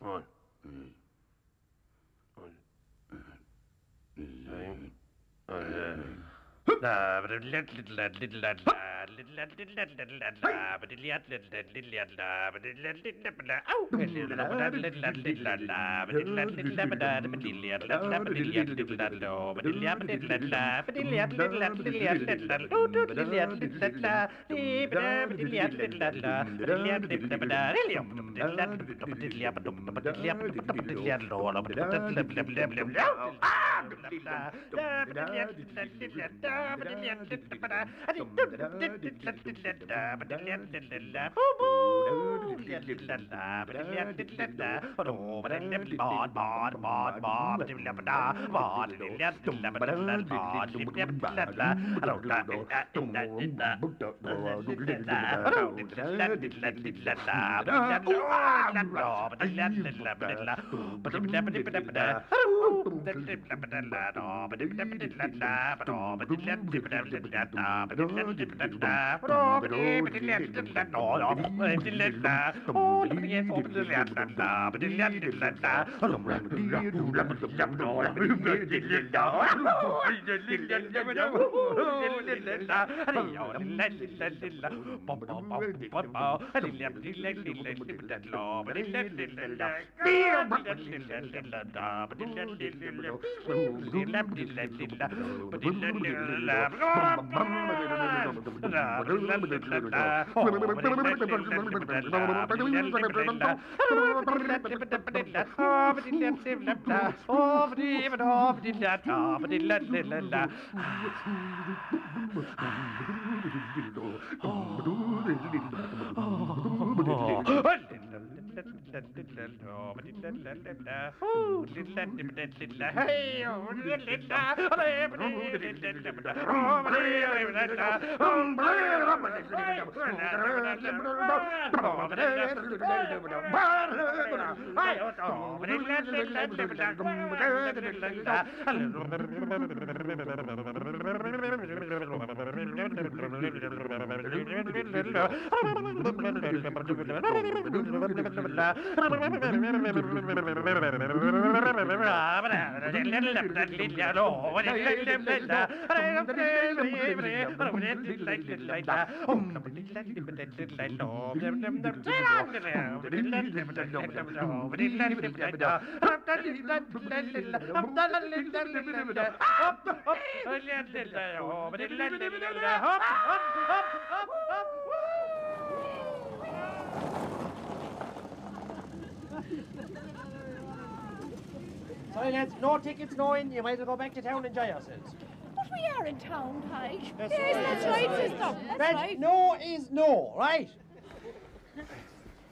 One. Sorry, lads, no tickets, no in. You might as well go back to town and enjoy yourselves. But we are in town, Pike. That's Yes, right. that's right, sister. That's right. No is no, right?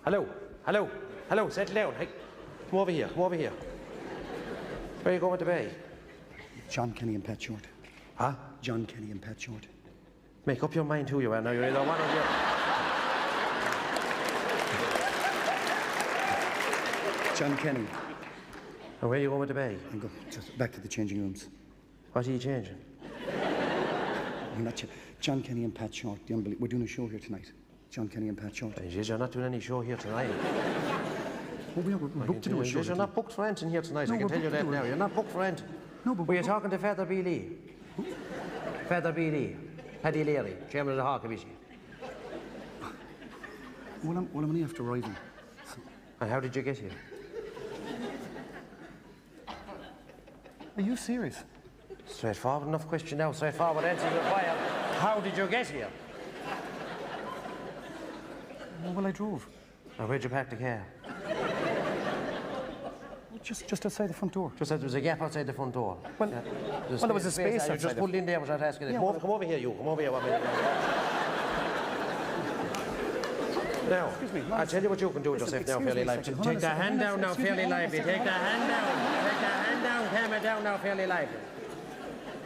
Hello, settle down. Hey, come over here. Where are you going to be? John Kenny and Pat Short. Huh? John Kenny and Pat Short. Make up your mind who you are now. You're either one or the other. John Kenny. And where are you going to be? I'm going just back to the changing rooms. What are you changing? I'm not John Kenny and Pat Short. We're doing a show here tonight. John Kenny and Pat Short. You're not doing any show here tonight. Well, we're booked to do a show. You're not booked for anything here tonight. No, I can we're tell you booked that to do now. it. You're not booked for anything. No, but were you talking to Father B. Lee? Father B. Lee. Paddy Leary, chairman of the Hawk Commission. Well, I'm only after arriving. And how did you get here? Are you serious? Straightforward enough question now. Straightforward answer required. How did you get here? Well, I drove. And where'd you park the car? Just outside the front door. Just that there was a gap outside the front door. Well, there was a space You outside just pulled in there without asking it. Yeah, Come over here, you. Come over here. Now, Excuse me, I'll tell you what you can do with yourself now, fairly lively. Take the hand down now, fairly lively. Take the hand down. Take the hand down, camera down now, fairly lively.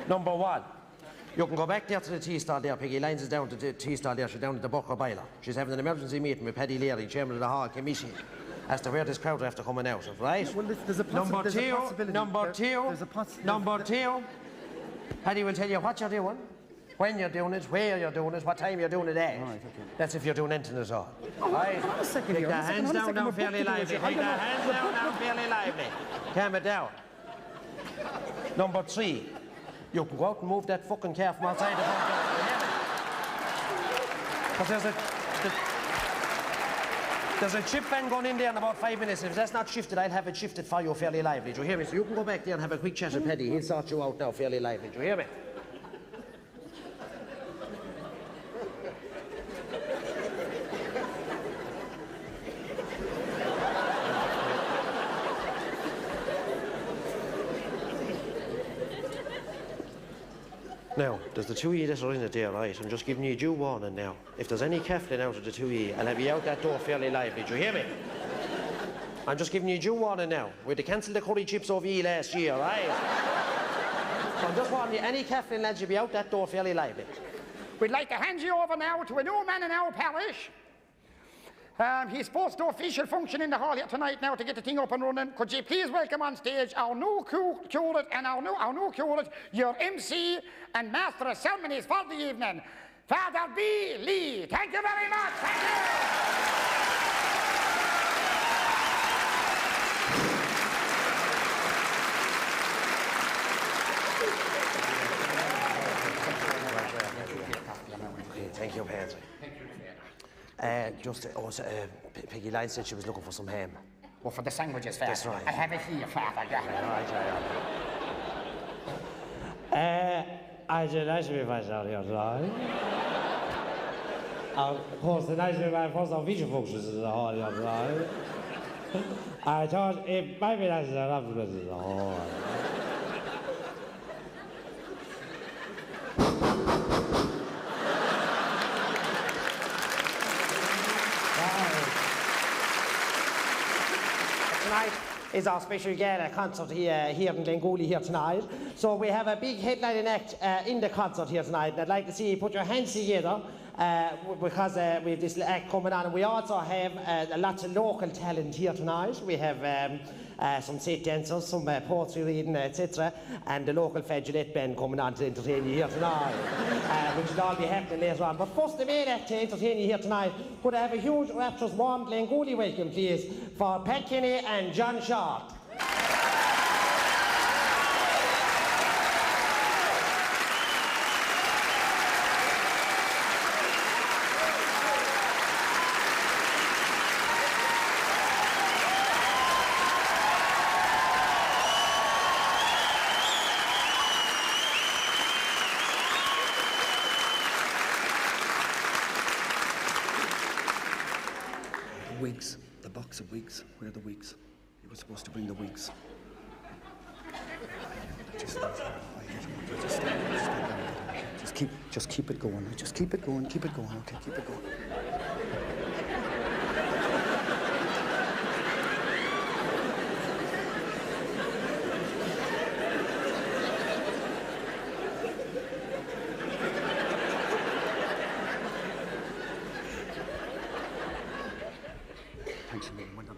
Number one, you can go back there to the tea stall there. Peggy Lyons is down to the tea stall there. She's down at the Bucker Boiler. She's having an emergency meeting with Paddy Leary, chairman of the Hall Commission, as to where this crowd are after coming out of, right? Well, there's a possibility. Number two, Paddy will tell you what you're doing. when you're doing it, where you're doing it, what time you're doing it at. All right, okay. That's if you're doing anything at all. Oh, Right. hold on a second Take here, the hold on a hands second, down now we're fairly booked to do lively. it. Take the hands down now fairly lively. Calm it down. Number 3. You can go out and move that fucking car from outside the front door. You hear me? 'Cause there's a chip van going in there in about 5 minutes. If that's not shifted, I'll have it shifted for you fairly lively. Do you hear me? So you can go back there and have a quick chat with Paddy. He'll sort you out now fairly lively. Do you hear me? Now, there's the 2 of you that are in it there, right? I'm just giving you due warning now. If there's any caffling out of the 2 of you, I'll have you out that door fairly lively. Do you hear me? I'm just giving you due warning now. We had to cancel the curry chips over you last year, right? So I'm just warning you, any caffling lads, you'll be out that door fairly lively. We'd like to hand you over now to a new man in our parish. He's supposed to do official function in the hall here tonight now to get the thing up and running. Could you please welcome on stage our new curate and our new curate, your MC and master of ceremonies for the evening, Father B. Lee. Thank you very much. Thank you. Thank you, Pansy. Peggy Lyne said she was looking for some ham. Well, for the sandwiches, Father. That's right. I have it here, Father. I should be fast out here tonight. Of course, the nice my first official functions is the hall here tonight. I thought it might be nice enough to visit the hall. Tonight is our special gala concert here in Glengooly here tonight. So we have a big headlining act in the concert here tonight. And I'd like to see you put your hands together because we have this act coming on. And we also have lots of local talent here tonight. We have some set dancers, some poetry reading, etc. And the local flageolet band coming on to entertain you here tonight, which will all be happening later on. But first, the main act to entertain you here tonight, could I have a huge, rapturous, warm Glengooly welcome, please, for Pat Kenny and John Short. Wigs. The box of wigs. Where are the wigs? You were supposed to bring the wigs. Just keep it going. Just keep it going. Keep it going. Okay, keep it going. Thanks a million. Well done.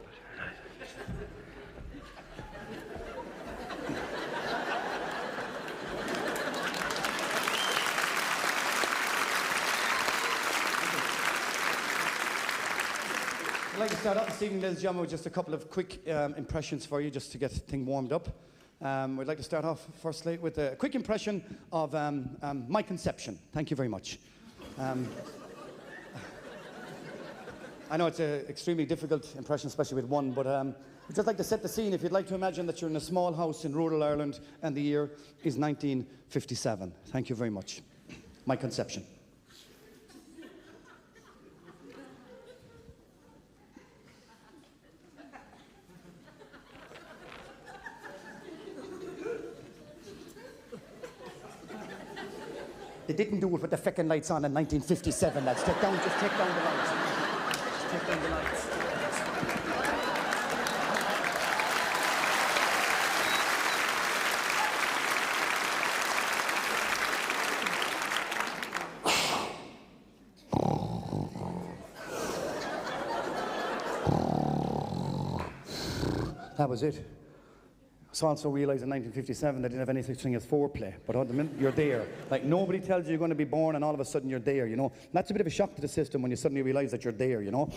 I'd like to start off this evening, ladies and gentlemen, with just a couple of quick impressions for you, just to get the thing warmed up. We'd like to start off, firstly, with a quick impression of my conception. Thank you very much. I know it's an extremely difficult impression, especially with one, but I'd just like to set the scene. If you'd like to imagine that you're in a small house in rural Ireland and the year is 1957. Thank you very much. My conception. They didn't do it with the feckin' lights on in 1957, lads. Just take down the lights. Just take down the lights. That was it. So also realise in 1957 they didn't have any such thing as foreplay. But at the minute you're there, like nobody tells you you're going to be born and all of a sudden you're there, you know. And that's a bit of a shock to the system when you suddenly realise that you're there, you know.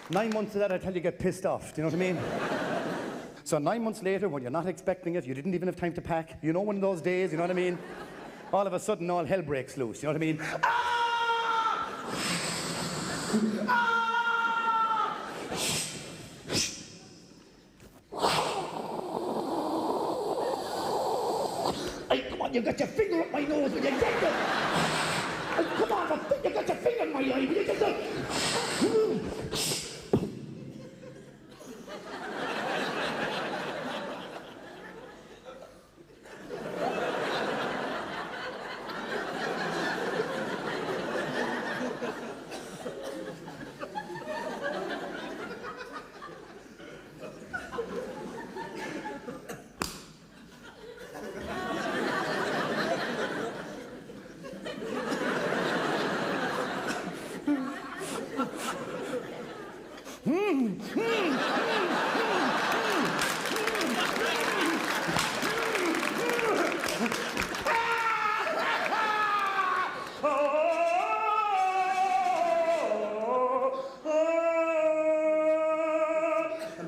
9 months of that, I tell you, get pissed off. Do you know what I mean? So 9 months later, when you're not expecting it, you didn't even have time to pack. You know, one of those days, you know what I mean? All of a sudden, all hell breaks loose. You know what I mean? Ah! Ah! Hey, come on, you got your finger up my nose. Will you get it? Hey, come on, you got your finger in my eye. Will you get it?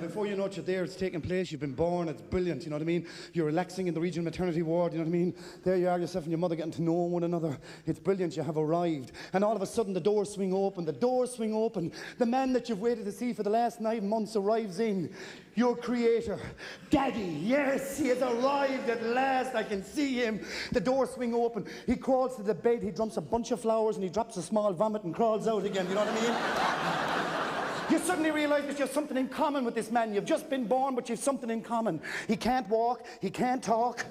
Before you know it, you're there, it's taking place, you've been born, it's brilliant, you know what I mean? You're relaxing in the regional maternity ward, you know what I mean? There you are, yourself and your mother getting to know one another. It's brilliant, you have arrived. And all of a sudden the doors swing open, the man that you've waited to see for the last 9 months arrives in. Your creator, Daddy, yes, he has arrived at last, I can see him. The doors swing open, he crawls to the bed, he dumps a bunch of flowers and he drops a small vomit and crawls out again, you know what I mean? You suddenly realise that you have something in common with this man. You've just been born, but you've something in common. He can't walk, he can't talk.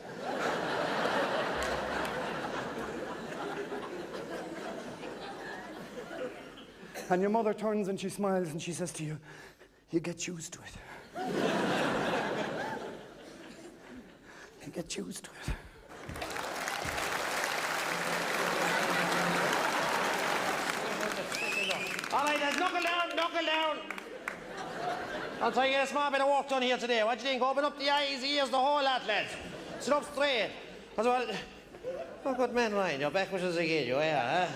And your mother turns and she smiles and she says to you, you get used to it. You get used to it. All right, lads, knuckle down, knuckle down. I'll try to get a small bit of work done here today. What do you think? Open up the eyes, ears, the whole lot, lads. Sit up straight. As well, oh, good man, Ryan, you're back with us again, you are, huh?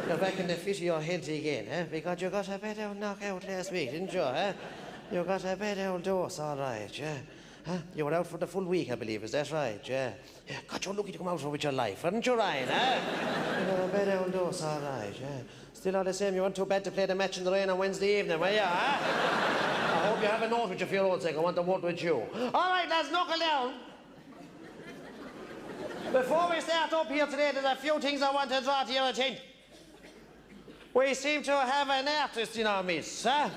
You're back in the fit of your head again, huh? Because you got a bad old knockout last week, didn't you, huh? You got a bad old dose, all right, yeah? Huh? You were out for the full week, I believe, is that right, yeah? Yeah, God, you're lucky to come out with your life, weren't you, Ryan, huh? You got a bad old dose, all right, yeah? Still all the same, you weren't too bad to play the match in the rain on Wednesday evening, were you, huh? I hope you have a note with you for your own sake. I want to vote with you. All right, lads, knuckle down. Before we start up here today, there's a few things I want to draw to your attention. We seem to have an artist in our midst, huh?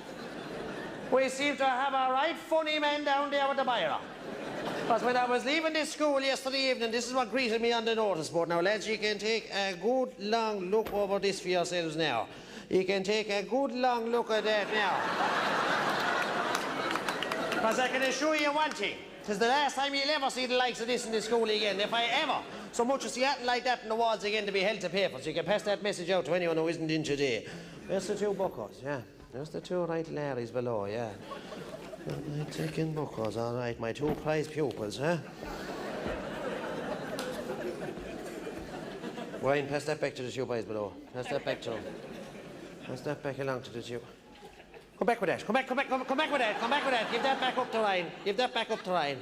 We seem to have a right funny man down there with the biro. Because when I was leaving this school yesterday evening, this is what greeted me on the notice board. Now, lads, you can take a good long look over this for yourselves now. You can take a good long look at that now. Because I can assure you one thing. It's the last time you'll ever see the likes of this in the school again, if I ever so much as see anything like that in the wards again to be held to paper. So you can pass that message out to anyone who isn't in today. There's the two buckos, yeah. There's the two right Larrys below, yeah. My taking buckos, all right. My two prize pupils, huh? Ryan, pass that back to the two boys below. Pass that back to them. Pass that back along to the two. Come back with that. Come back with that. Come back with that. Give that back up to Ryan. Give that back up to Ryan.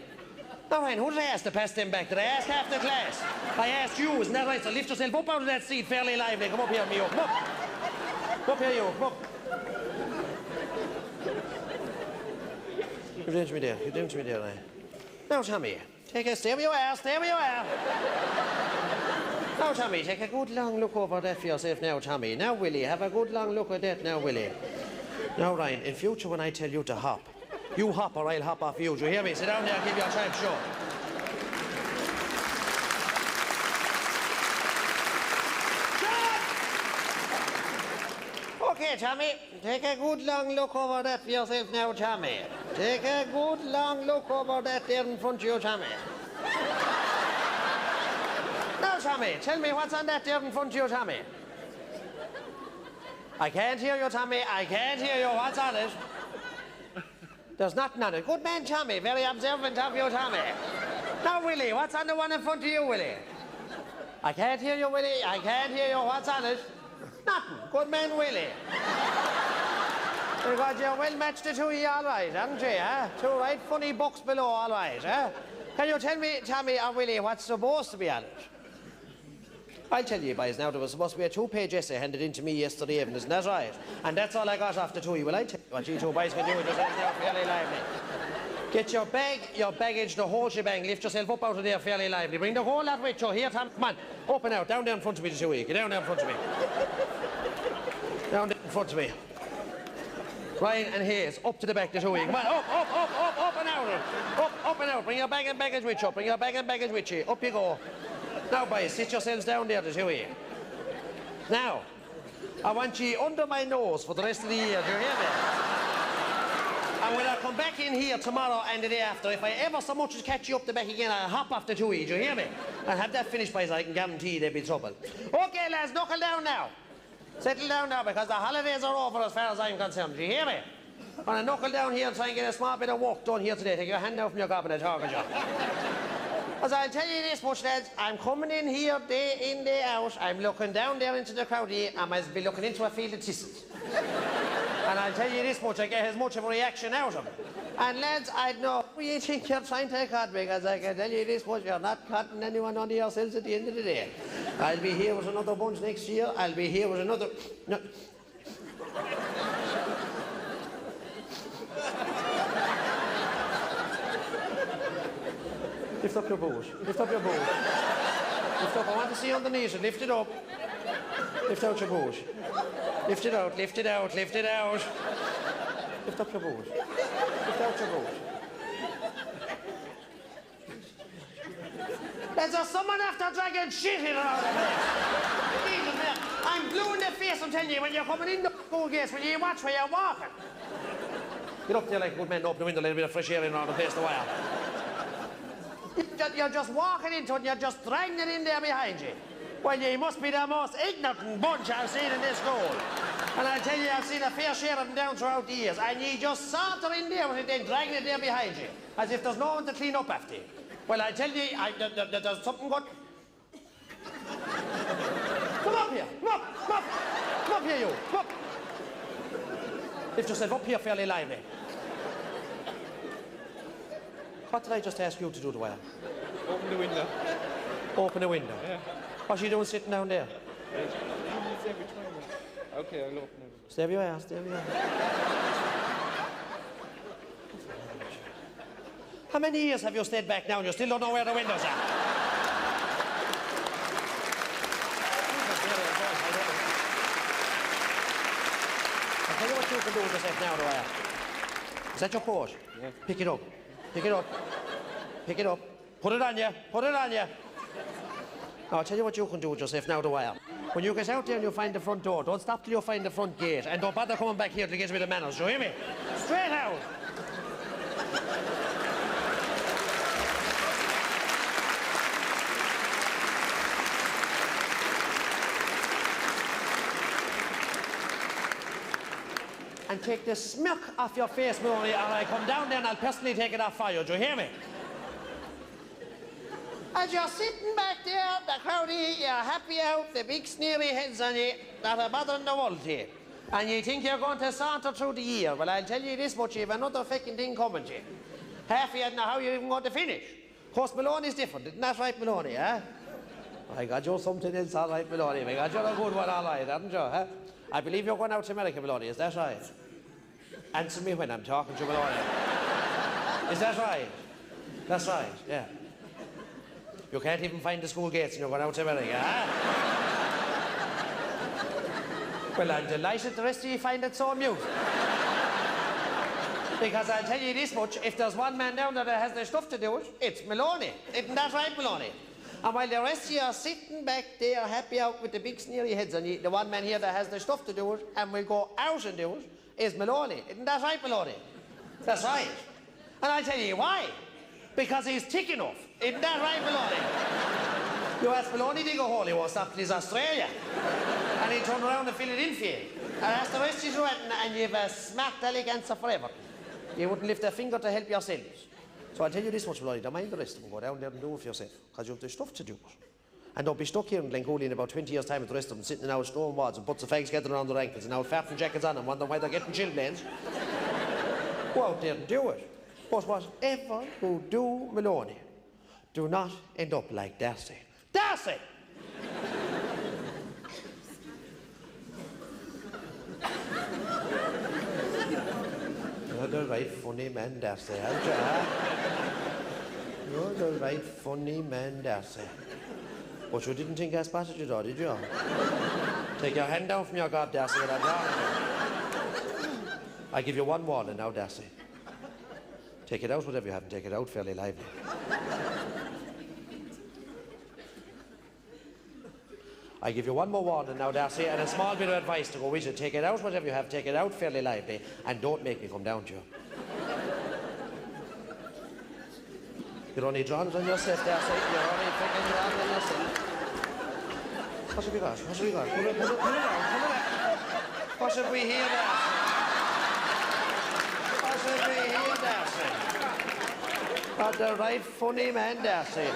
Now, Ryan, who did I ask to pass them back? Did I ask half the class? I asked you, isn't that right? So lift yourself up out of that seat fairly lively. Come up here, me. Come up. Come up here, you. Come up. Give them to me there. Give them to me there, Ryan. Now, Tommy, take a... Stay where you are. Stay where you are. Now, Tommy, take a good long look over that for yourself now, Tommy. Now, Willie, have a good long look at that now, Willie. Now, Ryan, in future when I tell you to hop, you hop or I'll hop off you. Do you hear me? Sit down there and give your time show. Okay, Tommy, take a good long look over that for yourself now, Tommy. Take a good long look over that there in front of you, Tommy. Now, Tommy, tell me what's on that there in front of you, Tommy. I can't hear you, Tommy. I can't hear you. What's on it? There's nothing on it. Good man, Tommy. Very observant of you, Tommy. Now, Willie, what's on the one in front of you, Willie? I can't hear you, Willie. I can't hear you. What's on it? Nothing. Good man, Willie. Because you're well matched the two of you, all right, aren't you, huh? Two right funny bucks below, all right, huh? Can you tell me, Tommy or Willie, what's supposed to be on it? I'll tell you, boys, now, there was supposed to be a two-page essay handed in to me yesterday evening, isn't that right? And that's all I got off the two of you. Well, I tell you what you two boys can do with yourselves now fairly lively. Get your bag, your baggage, the whole shebang, lift yourself up out of there fairly lively. Bring the whole lot with you. Here, Tom, come on. Open out, down there in front of me, the two of you. Get down there in front of me. Down there in front of me. Ryan and Hayes, up to the back, the two of you. Come on, up and out. Up and out. Bring your bag and baggage with you. Bring your bag and baggage with you. Up you go. Now, boys, sit yourselves down there, the two of you. Now, I want you under my nose for the rest of the year. Do you hear me? And when I come back in here tomorrow and the day after, if I ever so much as catch you up the back again, I'll hop off the two of you. Do you hear me? And have that finished, boys. I can guarantee there'll be trouble. Okay, lads, knuckle down now. Settle down now, because the holidays are over as far as I'm concerned. Do you hear me? I'm going to knuckle down here and try and get a small bit of work done here today. Take your hand out from your gob and talk to you. As I'll tell you this much, lads, I'm coming in here day in, day out. I'm looking down there into the crowd here. I might be looking into a field of thistles. And I'll tell you this much, I get as much of a reaction out of it. And lads, I know who you think you're trying to cut, because I can tell you this much, you're not cutting anyone under yourselves at the end of the day. I'll be here with another bunch next year. I'll be here with another... No. Lift up your boot. Lift up your boot. Lift up. I want to see underneath it. Lift it up. Lift out your boot. Lift it out. Lift it out. Lift it out. Lift up your boot. Lift out your boot. There's someone after dragging shit in out of there. I'm blue in the face, I'm telling you, when you're coming in the school gates, when you watch where you're walking. Get up there like a good man to open the window, let a bit of fresh air in around the place a while. You're just walking into it and you're just dragging it in there behind you. Well, you must be the most ignorant bunch I've seen in this school. And I tell you, I've seen a fair share of them down throughout the years. And you just saunter in there with it, then dragging it there behind you, as if there's no one to clean up after you. Well, I tell you, there's something good. Come up here, come up, come up. Come up here, you, come up. Lift yourself up here fairly lively. What did I just ask you to do, Dwyer? Open the window. Open the window? Yeah. What's she doing sitting down there? Okay, I'll open it. Stay where you are, stay where you are. How many years have you stayed back now and you still don't know where the windows are? I'll tell you what you can do with yourself now, Dwyer. Is that your coat? Yeah. Pick it up. Pick it up. Pick it up. Put it on you. Put it on you. Now, I'll tell you what you can do with yourself now, Dwyer. When you get out there and you find the front door, don't stop till you find the front gate. And don't bother coming back here to get rid of manners. Do you hear me? Straight out. And take the smirk off your face, Maloney, and I come down there and I'll personally take it off for you. Do you hear me? As you're sitting back there, the crowd here, you're happy out, the big sneery heads on you, not a bother in the world to you. And you think you're going to saunter through the year. Well, I'll tell you this much, you've another fucking thing coming to you. Half of you don't know how you're even going to finish. Of course, Maloney's different, isn't that right, Maloney, huh? I got you something else, all right, Maloney. I got you a good one, all right, haven't you, huh? I believe you're going out to America, Maloney, is that right? Answer me when I'm talking to Maloney. Is that right? That's right, yeah. You can't even find the school gates and you're going out to America, huh? Well, I'm delighted the rest of you find it so amusing. Because I'll tell you this much, if there's one man down there that has the stuff to do it, it's Maloney. Isn't that right, Maloney? And while the rest of you are sitting back there happy out with the big sneery heads on you, the one man here that has the stuff to do it and will go out and do it is Maloney. Isn't that right, Maloney? That's right. And I'll tell you why. Because he's thick enough. Isn't that right, Maloney? You ask Maloney to go hole, he won't stop till he's Australia. And he'll turn around and fill it in for you. And that's the rest of you and you've a smart alec answer forever. You wouldn't lift a finger to help yourselves. So I'll tell you this much, Maloney, don't mind the rest of them. Go down there and do it for yourself, because you have the stuff to do it. And don't be stuck here in Glencooley in about 20 years' time with the rest of them, sitting in our stone walls and butts of fags gathered around their ankles and our farting jackets on and wondering why they're getting chilblains. Go out there and do it. But whatever you do, Maloney, do not end up like Darcy. Darcy! You're the right funny man, Darcy, aren't you? You're the right funny man, Darcy. But you didn't think I spotted you, though, did you? Take your hand down from your gob, Darcy, and I give you one warning now, Darcy. Take it out, whatever you have, and take it out fairly lively. I give you one more warning now, Darcy, and a small bit of advice to go with you. Take it out, whatever you have, take it out fairly lively, and don't make me come down to you. You're only drawn on yourself, Darcy. You're only freaking drawn on yourself. What have we got? What have we got? Pull it down, pull it back. What have we here, Darcy? What have we here, Darcy? But the right funny man, Darcy.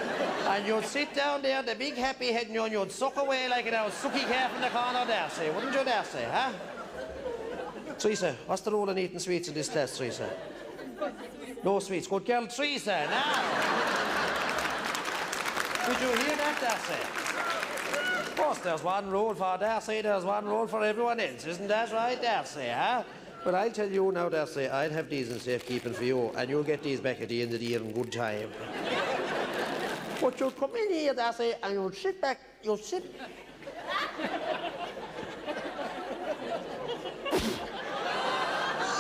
And you'd sit down there, the big happy head, and you'd suck away like an old sucky calf in the corner, Darcy. Wouldn't you, Darcy, huh? Teresa, what's the rule in eating sweets in this class, Teresa? No sweets. Good girl, Teresa, now. Did you hear that, Darcy? Of course, there's one rule for Darcy, there's one rule for everyone else. Isn't that right, Darcy, huh? But I'll tell you now, Darcy, I'll have these in safekeeping for you, and you'll get these back at the end of the year in good time. But you'll come in here, Darcy, and you'll sit back, you'll sit...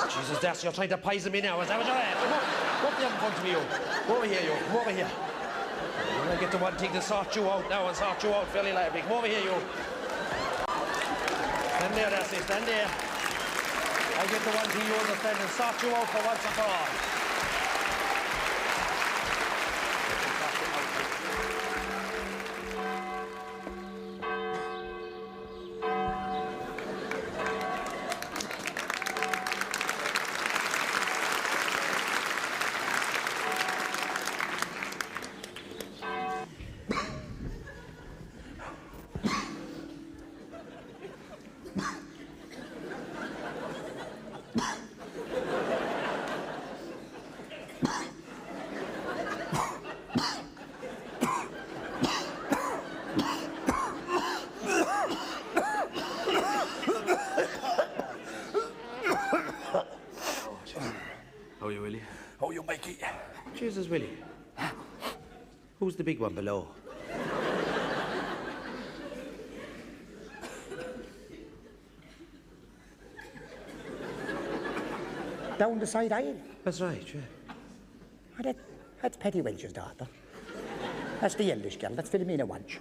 Jesus, Darcy, you're trying to poison me now, is that what you're at? Come on, go up there in front of me, you. Come over here, you. Come over here. I'm going to get the one thing to sort you out now and sort you out fairly lively. Come over here, you. Stand there, Darcy, stand there. I'll get the one thing you understand and sort you out for once and for all. Jesus, Willie. Who's the big one below? Down the side aisle. That's right, yeah. Oh, that's Paddy Welch's daughter. That's the eldest girl. That's Philomena Walsh.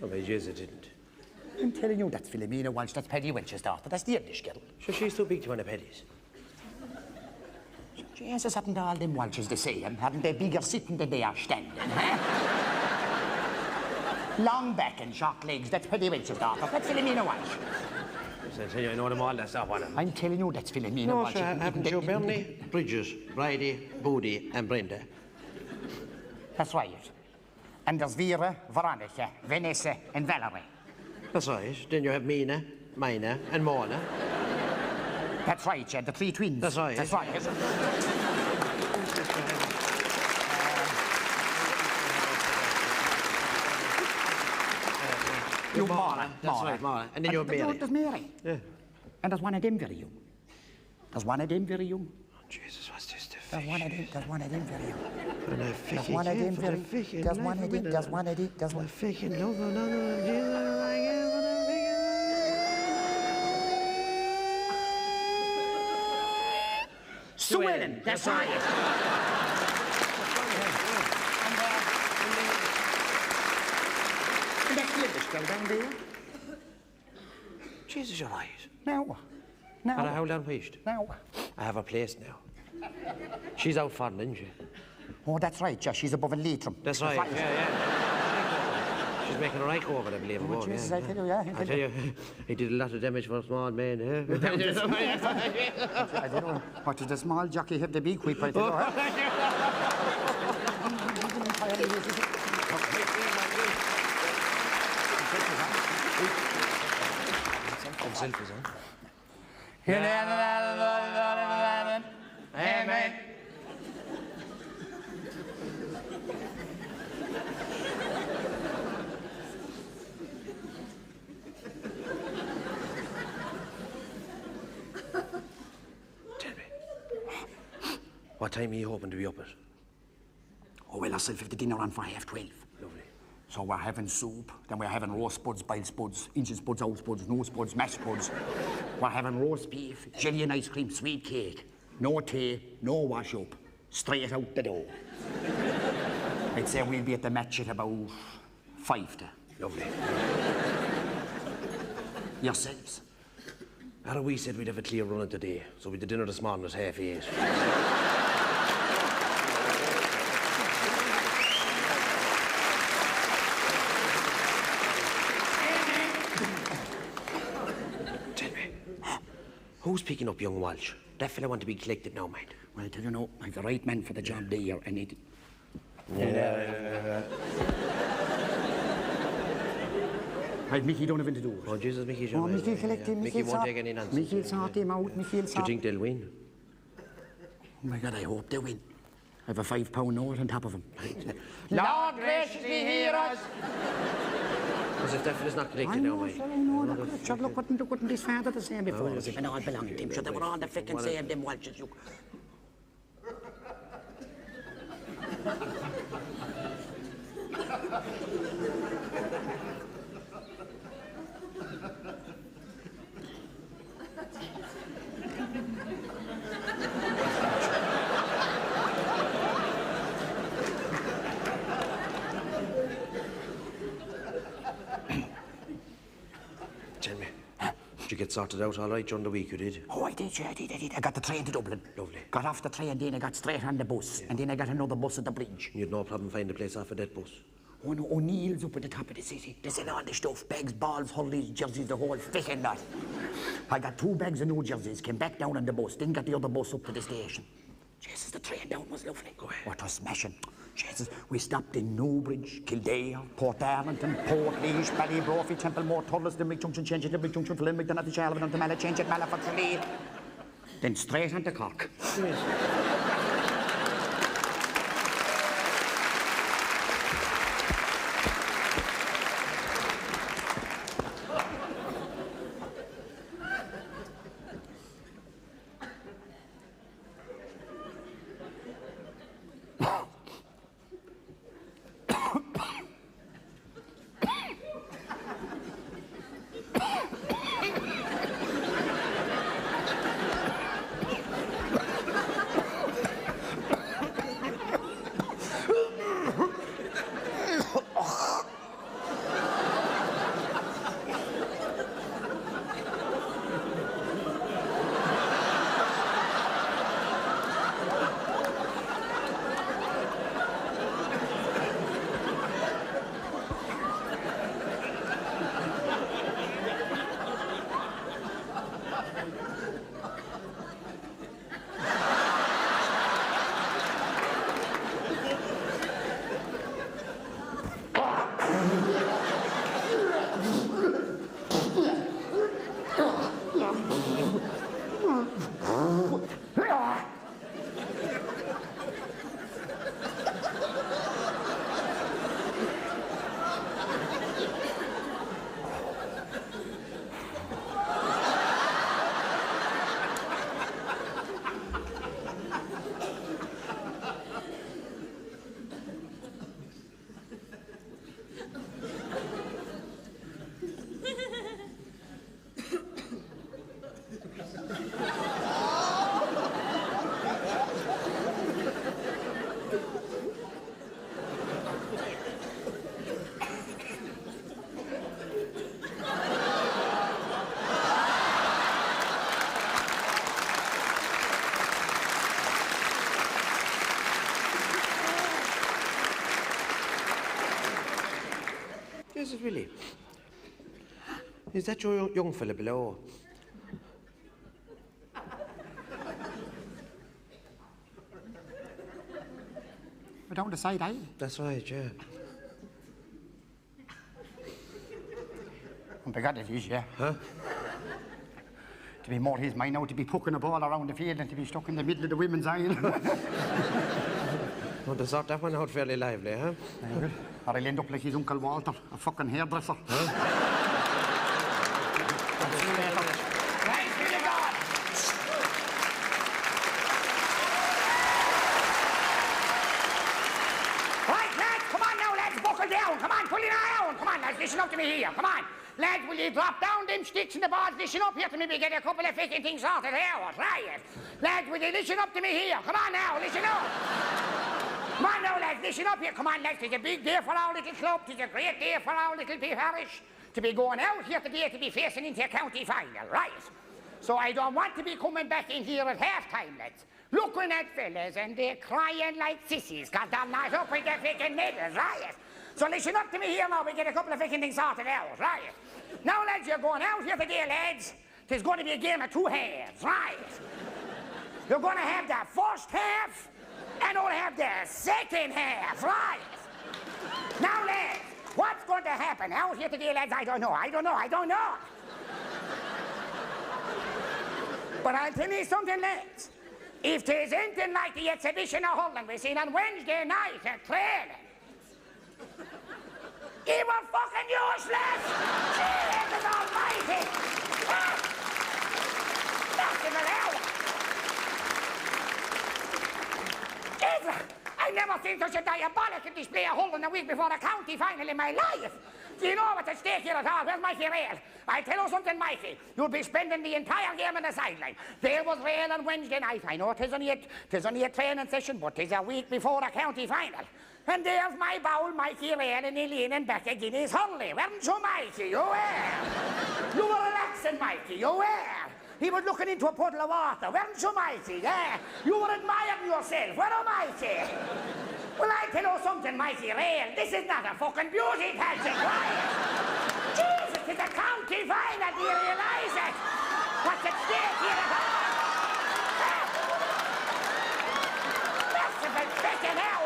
Oh, my Jesus, I didn't. I'm telling you, that's Philomena Walsh. That's Paddy Welch's daughter. That's the eldest girl. So she's too big to one of Paddy's. Jesus, hadn't all them Walshes the same? Hadn't they bigger sitting than they are standing? Long back and short legs, that's Paddy Welch's daughter. That's Philomena Walsh. I tell you, I know them all, that's not one of them. I'm telling you, that's Philomena No, Walsh. sure, haven't you Bernie, Bridges, Bridie, Boody and Brenda? That's right. And there's Vera, Veronica, Vanessa and Valerie. That's right. Then you have Mina, Mina and Mona. That's right, yeah, the three twins. That's right. That's right. You Mara. That's right, Mara. And then you have Mary. There's Mary. Yeah. And there's one of them very young. There's one of them very young. Oh, Jesus, what's this? There's one of them very young. And I There's one of them very... There's one of them, there's one of them, there's one... Faking love, no, Jesus, I am what I'm faking. Sue Ellen, that's right. that Flemish girl down there? Jesus, you're right. No. No. Had a hold on wished. No. I have a place now. She's out fun, isn't she? Oh, that's right, yeah. She's above a Leitrim. That's right, yeah. She's making a right over, I believe. Oh, Jesus, I tell you, yeah. I tell you, he did a lot of damage for a small man, eh? I don't know. What did the small jockey have the big whip? I don't know. Himself is on. Amen. Tell me, what time are you hoping to be up at? Oh, well, ourselves have the dinner on for 12:30. Lovely. So we're having soup, then we're having roast spuds, boiled spuds, Injun spuds, old spuds, no spuds, mashed spuds. We're having roast beef, jelly and ice cream, sweet cake. No tea, no wash up. Straight out the door. I'd say we'll be at the match at about 5 to. Lovely. Yourselves. How we said we'd have a clear run of the day, so we did dinner this morning at 8:30. Tell me, who's picking up young Walsh? That fella want to be collected now, mate. Well, I tell you no, I'm the right man for the job there, and it... Right, Mickey don't have anything to do. Oh, Jesus, Mickey's Oh, young man. Mickey collect him, Mickey won't take any nonsense. Mickey'll sort him out, Mickey'll Do you sort... think they'll win? Oh my God, I hope they win. I have a £5 note on top of him. Lord graciously hear us. Because if that fella's not I collected now, know, mate. sure, I know. Look, wouldn't his father the same before? As if it all belonged to him. Sure, they were all the frickin' same, them Walshes. Look. Tell me, did you get sorted out all right during the week, you did? Oh, I did, yeah, I did. I got the train to Dublin. Lovely. Got off the train, then I got straight on the bus. And then I got another bus at the bridge. You had no problem finding a place off of that bus? Oh, no, O'Neill's up at the top of the city. They sell all the stuff, bags, balls, hurleys, jerseys, the whole thick and that. I got 2 bags of new jerseys, came back down on the bus, then got the other bus up to the station. Jesus, the train down was lovely. Go ahead. What was smashing. Jesus, we stopped in Newbridge, Kildare, Port Darlington, Portlaoise, Ballybrophy, Templemore, Thurles, Limerick Junction, change it, Limerick Junction, Limerick, then at the Charleville, and to Mallet, change it, Mallet for Tralee. Then straight on to Cork. is it really? Is that your young fella below? We're down the side, aye? That's right, yeah. Oh, my God, it is, yeah. Huh? To be more his mind now to be pucking a ball around the field and to be stuck in the middle of the women's aisle. Well, they sort that one out fairly lively, huh? Or he'll end up like his Uncle Walter, a fucking hairdresser. Huh? Thanks be to God. Right, lads, come on now, lads, buckle down. Come on, pull it around. Come on, lads, listen up to me here. Come on. Lads, will you drop down them sticks and the balls? Listen up here to me. We get a couple of fucking things sorted out, right? Lads, will you listen up to me here? Come on now, listen up. Come on now, lads, listen up here. Come on, lads, it's a big day for our little club. It's a great day for our little parish. To be going out here today to be facing into a county final, right? So I don't want to be coming back in here at half-time, lads. Looking at fellas and they're crying like sissies because they're not up with their fucking medals, right? So listen up to me here now. We get a couple of fucking things sorted out, right? Now, lads, you're going out here today, lads. There's going to be a game of two halves, right? You're going to have the first half and you'll have the second half, right? Now, lads, what's going to happen out here today, lads? I don't know. But I'll tell you something, lads. If there's anything like the exhibition of Holland we seen on Wednesday night at training, he was fucking useless! Jesus almighty! Nothing an hour! Jesus! I never seen such a diabolical display of Holland a week before the county final in my life! Do you know what's at stake here at all? Where's Mikey Rail? I tell you something, Mikey. You'll be spending the entire game on the sideline. There was Rail on Wednesday night. I know tis only a training session, but tis a week before the county final. And there's my bowl, Mikey Rail, and he leaning back again his Hurley. Weren't you, Mikey? You were. You were relaxing, Mikey. You were. He was looking into a puddle of water. Weren't you, Mikey? Yeah. You were admiring yourself. Were you, Mikey? Well, I tell you something, Mikey Rail. This is not a fucking beauty pageant, right? Jesus, it's a county final. Do you realise it? What's at stake here at all? Merciful fucking hell.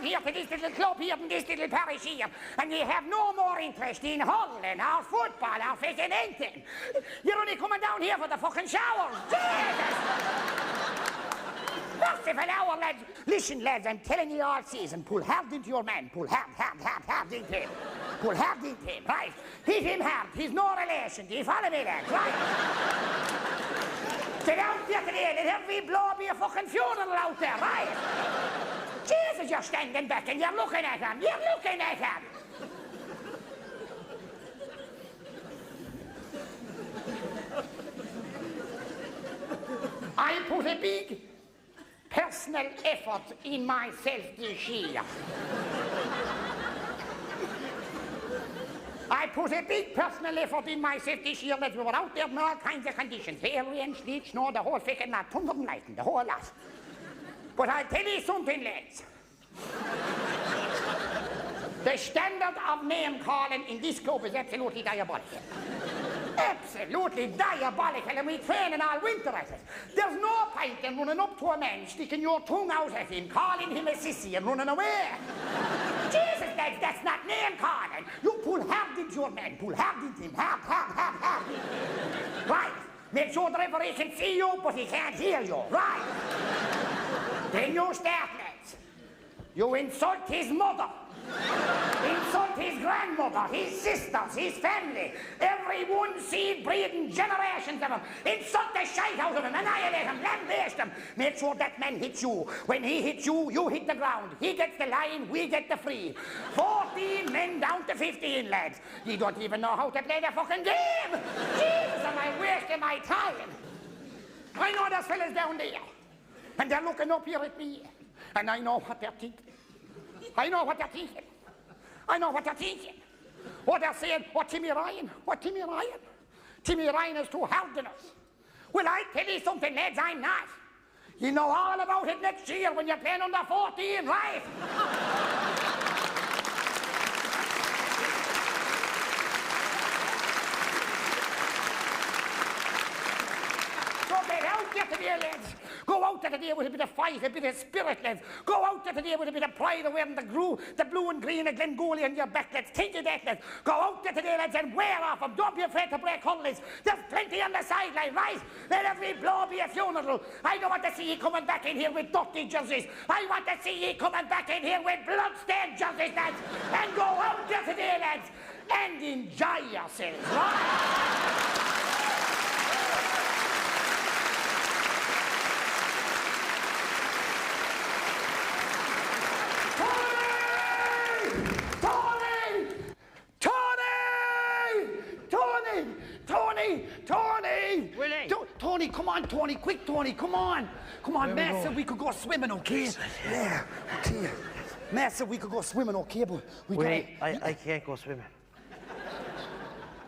Here to this little club here in this little parish here, and you have no more interest in hurling or football or fucking anything. You're only coming down here for the fucking showers. Jesus! Merciful hour, lads. Listen, lads, I'm telling you all season, pull hard into your man. Pull hard into him. Pull hard into him, right? Hit him hard. He's no relation. Do you follow me, lads? Right? Get out here today. Let every blow be a fucking funeral out there, right? Jesus, you're standing back and you're looking at him. You're looking at him. I put a big personal effort in myself this year. I put a big personal effort in myself this year that we were out there in all kinds of conditions. Hail, rain, sleet, snow, the whole fucking lot. Thunder and lightning, the whole lot. But I'll tell you something, lads. The standard of name calling in this club is absolutely diabolical. Absolutely diabolical, and we training all winter at it. There's no point in running up to a man, sticking your tongue out at him, calling him a sissy and running away. Jesus, lads, that's not name calling. You pull hard into your man, pull hard into him, hard. Right, make sure the referee can see you, but he can't hear you, right? Then you start, lads. You insult his mother. Insult his grandmother, his sisters, his family. Every one seed breeding generations of them. Insult the shite out of him, annihilate him, lambaste him. Make sure that man hits you. When he hits you, you hit the ground. He gets the line, we get the free. 14 men down to 15, lads. You don't even know how to play the fucking game. Jesus, am I wasting my time? I know there's fellas down there, and they're looking up here at me, and I know what they're thinking. I know what they're thinking. I know what they're thinking. What they're saying, Timmy Ryan? Timmy Ryan? Timmy Ryan is too hard on us. Well, I tell you something, lads, I'm not. You know all about it next year when you're playing under 14, right? So get out there today, lads. Go out there today with a bit of fight, a bit of spirit, lads. Go out there today with a bit of pride of wearing the blue and green of Glengoolie on your back, lads. Think of that, lads. Go out there today, lads, and wear off them. Don't be afraid to break huddles. There's plenty on the sideline, right? Let every blow be a funeral. I don't want to see you coming back in here with dirty jerseys. I want to see you coming back in here with blood-stained jerseys, lads. And go out there today, lads, and enjoy yourselves, right? Tony! Willie! Tony, come on, Tony, quick, Tony, come on. Come on, Matt said we could go swimming, okay? Yeah, okay. Matt said we could go swimming, okay, but we Willie, I can't go swimming.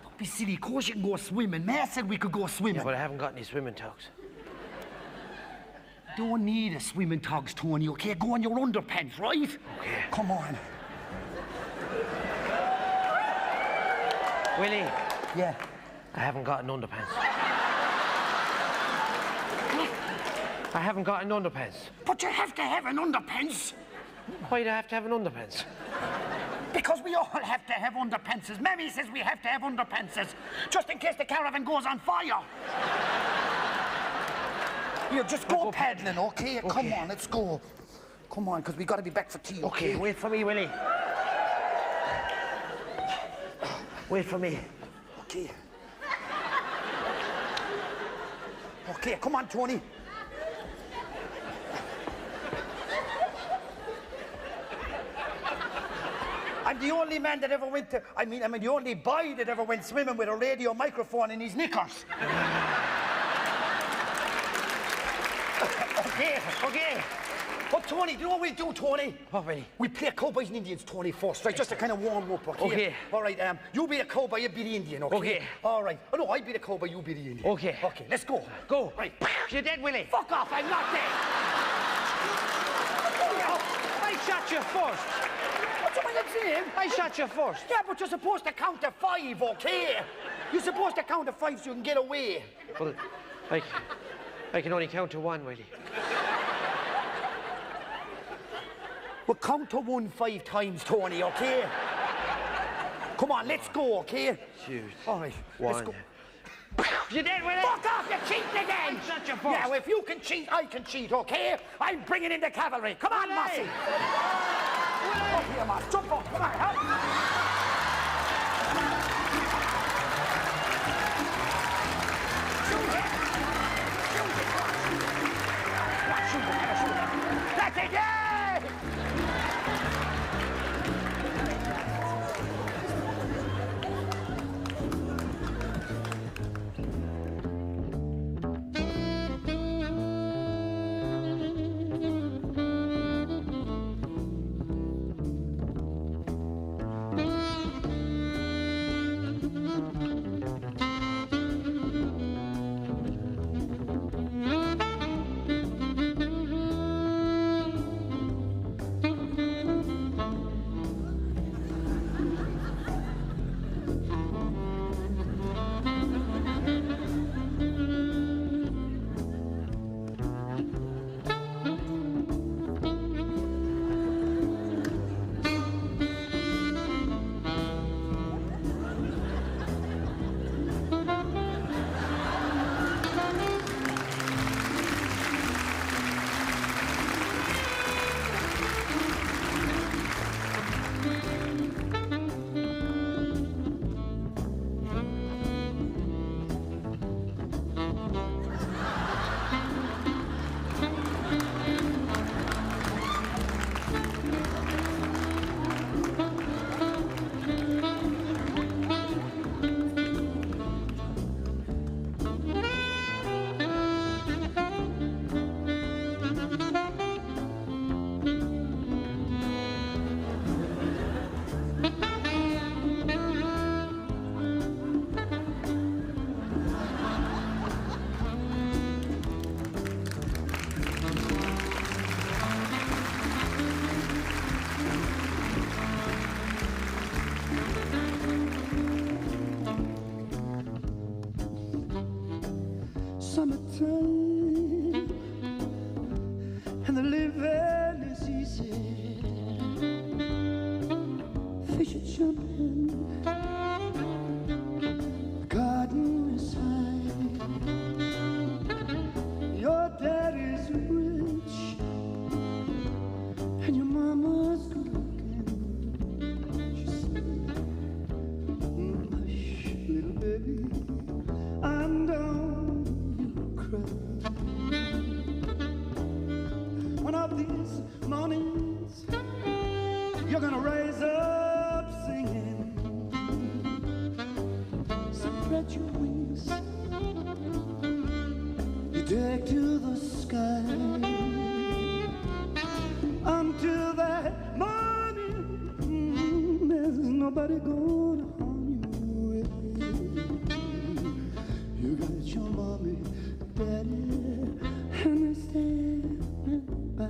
Don't be silly, of course you can go swimming. Matt said we could go swimming. Yeah, but I haven't got any swimming togs. Don't need a swimming togs, Tony, okay? Go on your underpants, right? Okay. Come on. Willie, Yeah. I haven't got an underpants. I haven't got an underpants. But you have to have an underpants. Why do I have to have an underpants? Because we all have to have underpants. Mammy says we have to have underpants, just in case the caravan goes on fire. You just go paddling, okay? Come on, let's go. Come on, because we got to be back for tea, Okay, wait for me, Willie. Wait for me. Okay. Okay, come on, Tony. I'm the only man that ever went to... I'm the only boy that ever went swimming with a radio microphone in his knickers. Okay. But Tony, do you know what we do, Tony? What, Willie? We play cowboys and Indians, Tony, first, right? Just to kind of warm up, okay? Okay. All right, you be the cowboy, you be the Indian, okay? Okay. All right. Oh, no, I be the cowboy, you be the Indian. Okay. Okay, let's go. Go. Right. You're dead, Willie. Fuck off, I'm not dead. I shot you first. What's the matter with him? I shot you first. Yeah, but you're supposed to count to 5, okay? You're supposed to count to 5 so you can get away. Well, I can only count to 1, Willie. Well, count to 1 5 times, Tony, okay? Come on, let's go, okay? Shoot. All right, let's 1. go. You're dead, Willie. Fuck off, you're cheating again! I shot you first. Yeah, well, if you can cheat, I can cheat, okay? I'm bringing in the cavalry. Come on, Mossy. Up here, Moss. Jump up. Come on, help. That's it, yeah! Summertime and the living is easy. Fish are jumping, the garden is high. Your daddy's rich and your mama's good looking. She said, hush, little baby, I'm down. One of these mornings you're gonna rise up singing. Spread your wings, you take to the sky. Until that morning, there's nobody gonna harm you. You got your mommy, daddy, and they stand by.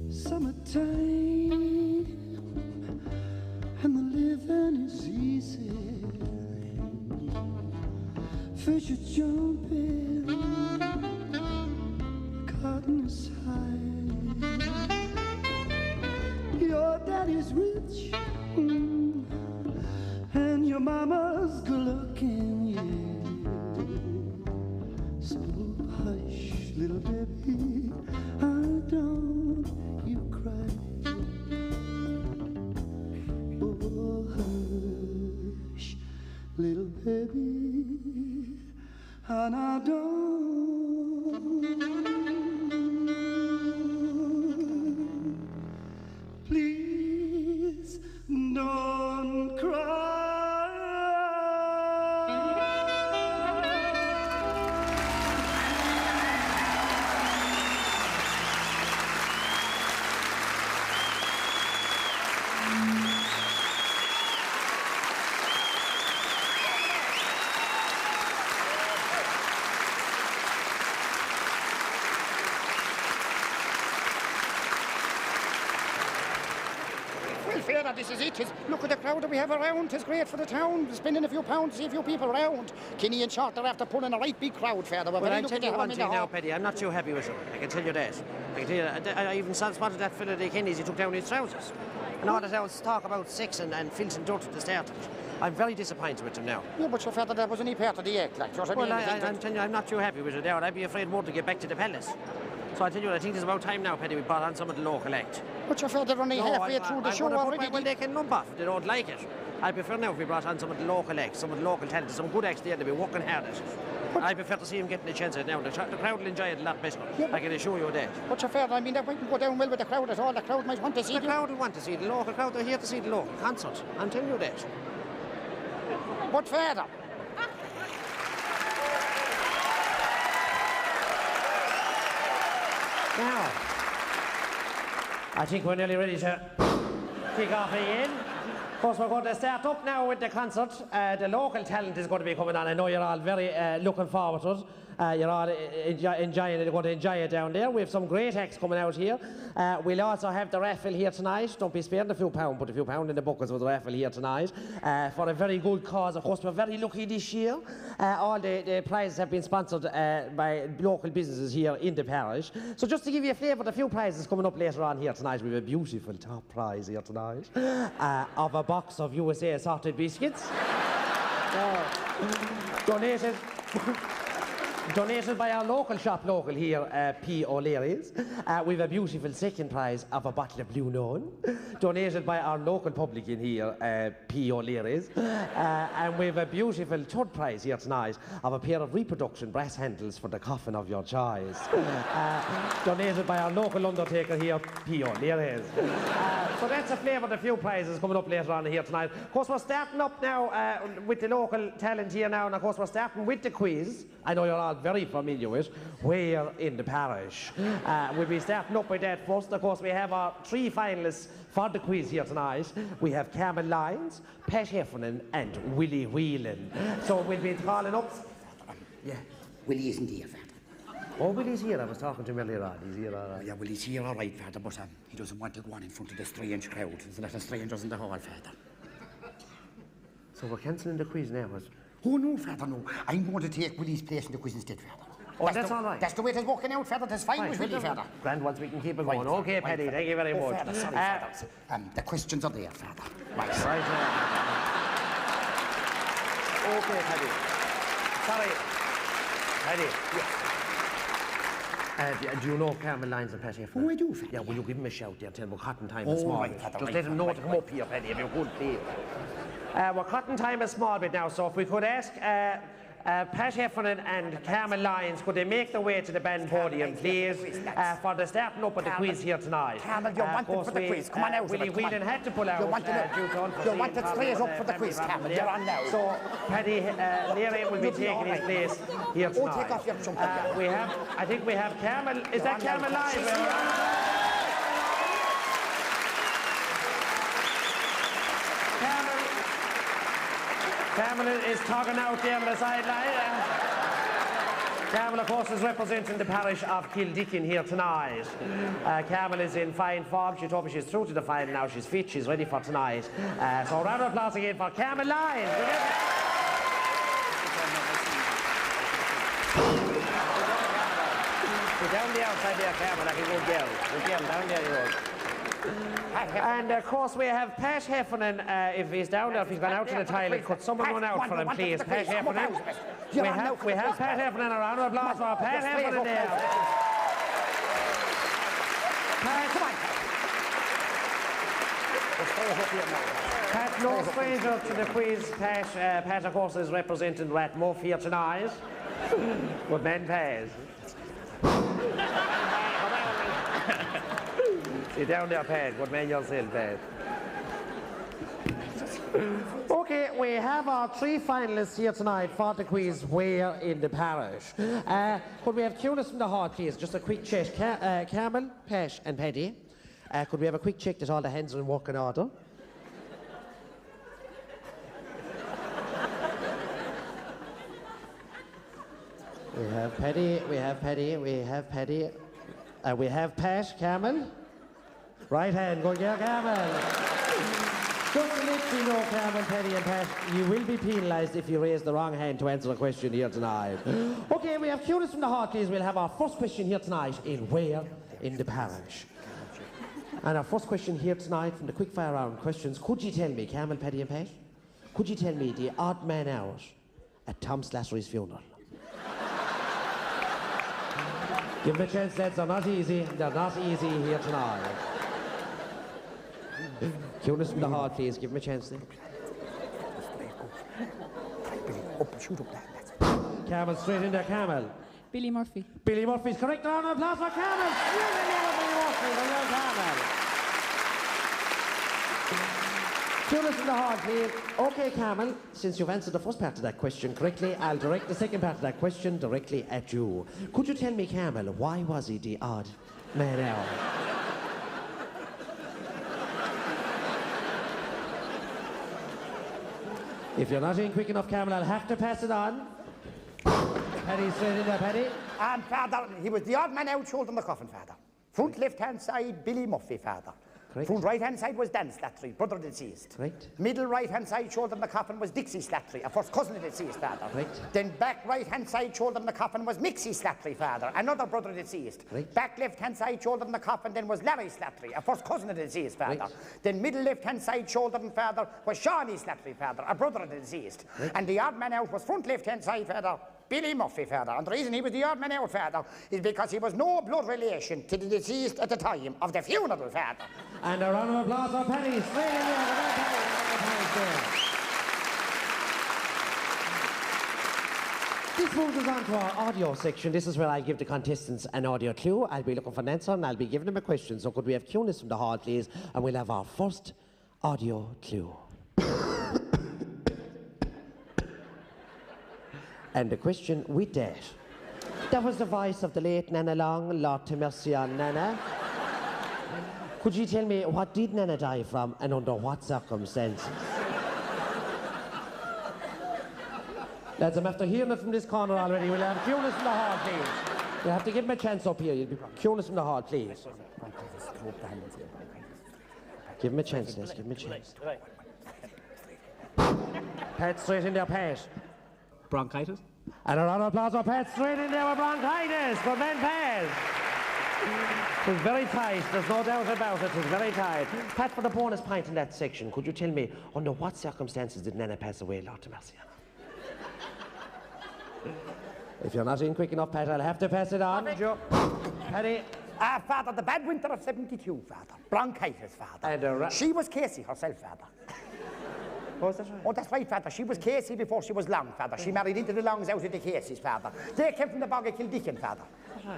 Summertime and the living is easy. Fish are jumping, cotton is high. Your daddy's rich, and your mama's good looking, yeah. So hush, little baby, I don't you cry. Oh, hush, little baby, and I don't. Please don't cry. Father, this is it. Look at the crowd that we have around. It's great for the town. Spending a few pounds to see a few people around. Kinney and Short are after pulling a right big crowd, Father. Well, I'll tell you one thing now, Paddy. I'm not too happy with it. I can tell you that. I can tell you that. I even spotted that fella, the Kenny's, he took down his trousers. And all that was talk about sex and filth and dirt at the start. I'm very disappointed with him now. Yeah, but your Father, that wasn't any part of the act, like. Well, I'm telling you, I'm not too happy with it now. I'd be afraid more to get back to the palace. So I tell you, I think it's about time now, Paddy, we brought on some of the local act. But your Father, only halfway through the show already. Well, they can lump off if they don't like it. I prefer now if we brought on some of the local acts, some of the local talent, some good acts there, they'll be working hard at it. I prefer to see him getting a chance at it now. The crowd will enjoy it a lot better. Yeah, I can assure you that. But your Father, I mean, that wouldn't go down well with the crowd at all. The crowd might want to see the crowd will want to see the local crowd. They're here to see the local concert. I'm telling you that. But Father, now, I think we're nearly ready to kick off again. Of course, we're going to start up now with the concert. The local talent is going to be coming on. I know you're all very looking forward to it. You're all enjoying it. You're going to enjoy it down there. We have some great acts coming out here. We'll also have the raffle here tonight. Don't be sparing a few pounds. Put a few pounds in the buckets with the raffle here tonight for a very good cause. Of course, we're very lucky this year. All the prizes have been sponsored by local businesses here in the parish. So just to give you a flavour of a few prizes coming up later on here tonight, we have a beautiful top prize here tonight of a box of USA assorted biscuits. Donated Donated by our local shop local here, P. O'Leary's. We've a beautiful second prize of a bottle of Blue Noon. Donated by our local publican here, P. O'Leary's. And we've a beautiful third prize here tonight of a pair of reproduction brass handles for the coffin of your choice. Donated by our local undertaker here, P. O'Leary's. So that's a flavour of a few prizes coming up later on here tonight. Of course, we're starting up now with the local talent here now, and of course we're starting with the quiz. I know you're all very familiar with Where in the Parish. We'll be starting up with that first. Of course, we have our 3 finalists for the quiz here tonight. We have Carmen Lyons, Pat Heffernan, and Willie Whelan. So we'll be calling up. Yeah, Willie isn't here, Father. Oh, Willie's here. I was talking to him earlier on. He's here, all right. Yeah, well, he's here, all right, Father, but he doesn't want to go on in front of the strange crowd. There's a lot of strangers in the hall, Father. So we're cancelling the quiz now, was it? Oh, no, Father, no. I'm going to take Willie's place in the quiz instead, Father. Oh, that's all right. That's the way it is working out, Father. That's fine with Willie, Father. Grand, once we can keep it going. Okay, Paddy, thank you very much. Father, sorry, Father. The questions are there, Father. Right. Okay, Paddy. Sorry. Paddy. Yes. Do you know Carmen Lyons and Pat Heffernan? Oh, I do, Father. Yeah, will you give him a shout there? Tell him we're cotton time Oh, is small. right, Father, Just right, let him know Father, to come up here, Paddy, if you could, please. We're cotton time a small bit now, so if we could ask Pat Heffernan and Carmen Lyons, could they make their way to the band podium, please, for the starting up of the quiz here tonight? Carmen, you're wanted for the quiz. Come on out. Willie Whelan had to pull out. You're wanted straight up for the quiz, Carmen. You're on now. So, Paddy Leary will be taking his place here tonight. Oh, take off your jumper. I think we have Carmen. Is that Carmen Lyons? Carmen is talking out there on the sideline. Carmen, of course, is representing the parish of Kildickin here tonight. Carmen is in fine form. She told me she's through to the final now. She's fit. She's ready for tonight. So a round of applause again for Carmen Lyons. Sit down the outside there, Carmen, like a good girl. Good girl, down there you go. And of course we have Pat Heffernan, if he's down there, if he's gone out to the toilet, could someone run out for him, please? Pat Heffernan. We have Pat Heffernan, a round of applause for Pat Heffernan there. Pat, no stranger to the quiz. Pat, of course, is representing Ratmuff here tonight. Good man, Pat. Sit down there, Pat. Good man yourself, Pat. Okay, we have our 3 finalists here tonight for the quiz, Where in the Parish. Could we have Cunis from the hall, please? Just a quick check. Carmen, Pat and Paddy. Could we have a quick check that all the hands are in working order? We have Paddy, we have Paddy, we have Paddy. We have Pat, Carmen. Right hand, go get Carmen. Just to let you know, Carmen, Paddy and Pat, you will be penalised if you raise the wrong hand to answer a question here tonight. Okay, we have Cunis from the heart, please. We'll have our first question here tonight in Where in the Parish. And our first question here tonight from the quickfire round questions. Could you tell me, Carmen, Paddy and Pat, could you tell me the odd man out at Tom Slattery's funeral? Give them a chance, lads. They're not easy. They're not easy here tonight. Cunis from the heart, please. Give him a chance then. Carmel, straight in there, Carmel. Billy Murphy. Billy Murphy's correct. Round of applause for Carmel. Straight in there, Billy Murphy. Well done, Carmel. Cunis from the heart, please. Okay, Carmel, since you've answered the first part of that question correctly, I'll direct the second part of that question directly at you. Could you tell me, Carmel, why was he the odd man out? If you're not in quick enough, Carmel, I'll have to pass it on. Paddy, straight in there, Paddy. Father, he was the odd man out holding the coffin, Father. Front left-hand side, Billy Murphy, Father. Correct. Front right-hand side was Dan Slattery, brother of the deceased. Correct. Middle right-hand side, shoulder in the coffin was Dixie Slattery, a first cousin of the deceased, Father. Correct. Then back right-hand side, shoulder in the coffin was Mixie Slattery, Father, another brother of the deceased. Correct. Back left-hand side, shoulder in the coffin, then was Larry Slattery, a first cousin of the deceased, Father. Correct. Then middle left-hand side, shoulder and Father was Shawnee Slattery, Father, a brother of the deceased. Correct. And the odd man out was front left-hand side, Father, Billy Murphy, Father. And the reason he was the odd man out, Father, is because he was no blood relation to the deceased at the time of the funeral, Father. And a round of applause for Penny. Straight in there. This moves us on to our audio section. This is where I'll give the contestants an audio clue. I'll be looking for an answer and I'll be giving them a question. So could we have Cunis from the hall, please? And we'll have our first audio clue. And the question with that. That was the voice of the late Nana Long, Lord to mercy on Nana. Could you tell me, what did Nana die from and under what circumstances? Lads, I'm after hearing it from this corner already. We'll have Cunis from the hall, please. You'll have to give him a chance up here. You'll be Cunis from the hall, please. Give him a chance, Les. Give him a chance. Pat, straight in there, Pat. Bronchitis? And a round of applause for Pat, straight in there with bronchitis. Good man, Pat. It was very tight. There's no doubt about it. It was very tight. Pat, for the bonus pint in that section, could you tell me under what circumstances did Nana pass away, Lord to mercy on her? If you're not in quick enough, Pat, I'll have to pass it on. Paddy. Father, the bad winter of 72, Father. Bronchitis, Father. And she was Casey herself, Father. Oh, that's right. Oh, that's right, Father. She was Casey before she was Long, Father. She married into the Longs out of the Caseys, Father. They came from the bog of Kildicken, Father.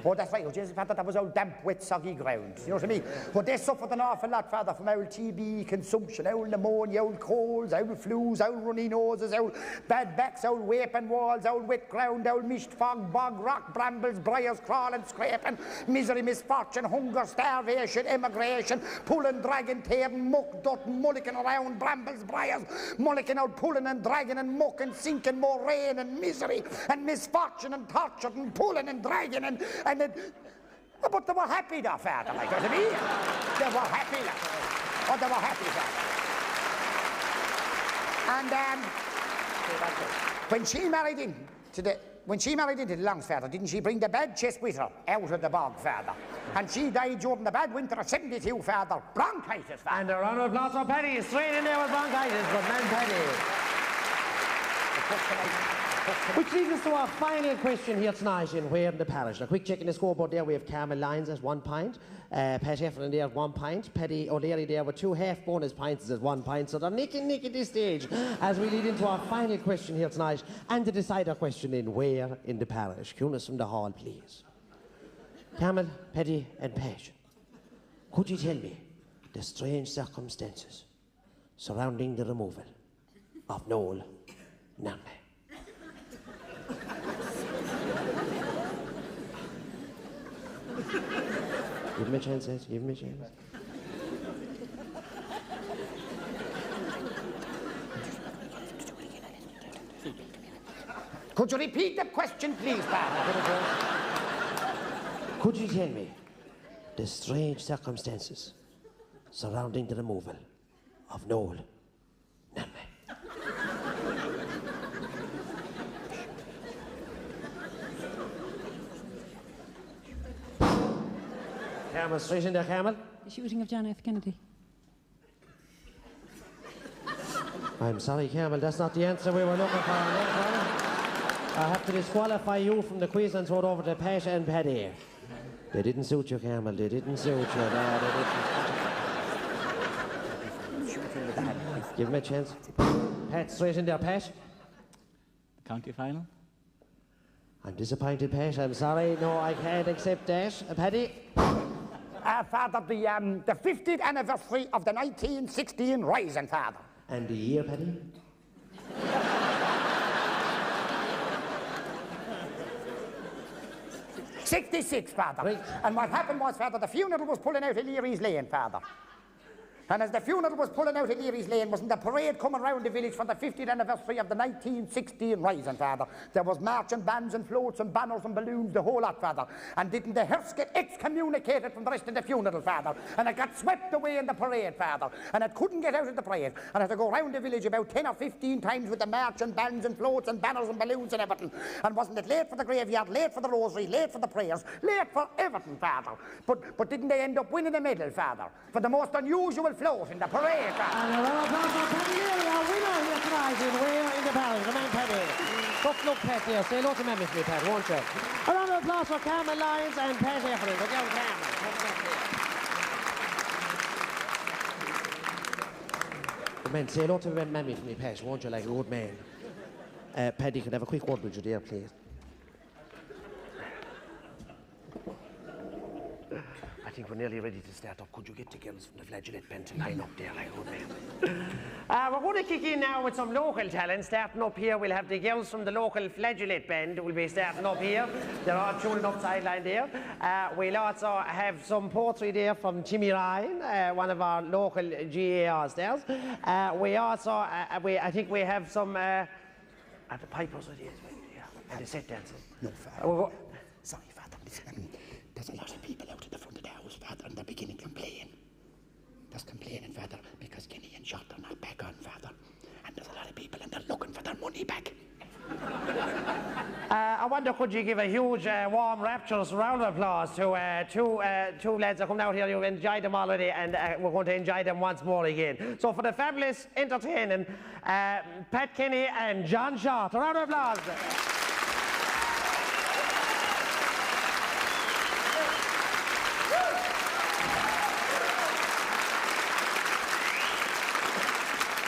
Oh, that's right. Oh, Jesus, Father, that was old damp, wet, soggy ground. You know what I mean? But they suffered an awful lot, Father, from old TB consumption, old pneumonia, old colds, old flus, old runny noses, old bad backs, old waping walls, old wet ground, old mist fog, bog, rock, brambles, briars, crawling, scraping, misery, misfortune, hunger, starvation, emigration, pulling, dragging, tearing, muck, dot, mullicking around, brambles, briars, mullicking out, pulling and dragging and mucking, sinking, more rain and misery and misfortune and torture and pulling and dragging and but they were happy, though, Father, like, you know what I mean? They were happy, like, oh, they were happy, Father. And when she married into the Longs, Father, didn't she bring the bad chest with her out of the bog, Father? And she died during the bad winter of 72, Father. Bronchitis, Father. And a round of applause for Paddy, straight in there with bronchitis, good man, Paddy. Which leads us to our final question here tonight in Where in the Parish. A quick check in the scoreboard there. We have Carmel Lyons at 1 pint, Pat Heffernan there at 1 pint, Paddy O'Leary there with 2 half bonus pints at 1 pint. So they're nick at this stage as we lead into our final question here tonight and the decider question in Where in the Parish. Cunis from the hall, please. Carmel, Paddy and Pat, could you tell me the strange circumstances surrounding the removal of Noel Namby? Give him a chance, Ed. Give him a chance. Could you repeat the question, please, Father? Could you tell me the strange circumstances surrounding the removal of Noel Namby? Camel, straight in there, Camel. The shooting of John F. Kennedy. I'm sorry, Camel, that's not the answer we were looking for. I have to disqualify you from the quiz and throw it over to Pat and Paddy. They didn't suit you, Camel. They didn't suit you. No, they didn't. Give him a chance. Pat, straight in there, Pat. The county final? I'm disappointed, Pat. I'm sorry. No, I can't accept that. Paddy? Father, the 50th anniversary of the 1916 Rising, Father. And the year, Paddy? '66, Father. Right. And what happened was, Father, the funeral was pulling out of Leary's Lane, Father. And as the funeral was pulling out of Leary's Lane, wasn't the parade coming round the village for the 50th anniversary of the 1916 Rising, Father? There was marching bands and floats and banners and balloons, the whole lot, Father. And didn't the hearse get excommunicated from the rest of the funeral, Father? And it got swept away in the parade, Father. And it couldn't get out of the parade. And had to go round the village about 10 or 15 times with the marching bands and floats and banners and balloons and everything. And wasn't it late for the graveyard, late for the rosary, late for the prayers, late for everything, Father? But didn't they end up winning a medal, Father? For the most unusual full float in the parade. And a round of applause for Paddy Leary, our winner here tonight in We're in the Palace. Come on, Paddy. Tough luck, Pat, here. Say hello to Mammy for me, Pat, won't you? A round of applause for Carmen Lyons and Pat Heffernan. Good job, Carmen. Man, say hello to Mammy for me, Pat, won't you, like a good man? Paddy, could I have a quick word with you there, please? I think we're nearly ready to start up. Could you get the girls from the Flageolet Band to line up there like a good man? We're going to kick in now with some local talent. Starting up here, we'll have the girls from the local Flageolet Band will be starting up here. They're all tuning up sideline there. We'll also have some poetry there from Timmy Ryan, one of our local GAR stars. We also, I think we have some the pipers with you as well, yeah, and the set dancers. No, Father. Sorry, Father, listen. There's a lot of people out at the front of the house, Father, and they're beginning to complain. There's complaining, Father, because Kenny and Shot are not back on, Father. And there's a lot of people and they're looking for their money back. I wonder, could you give a huge, warm, rapturous round of applause to two lads that come out here. You've enjoyed them already, and we're going to enjoy them once more again. So for the fabulous, entertaining Pat Kenny and John Short, a round of applause.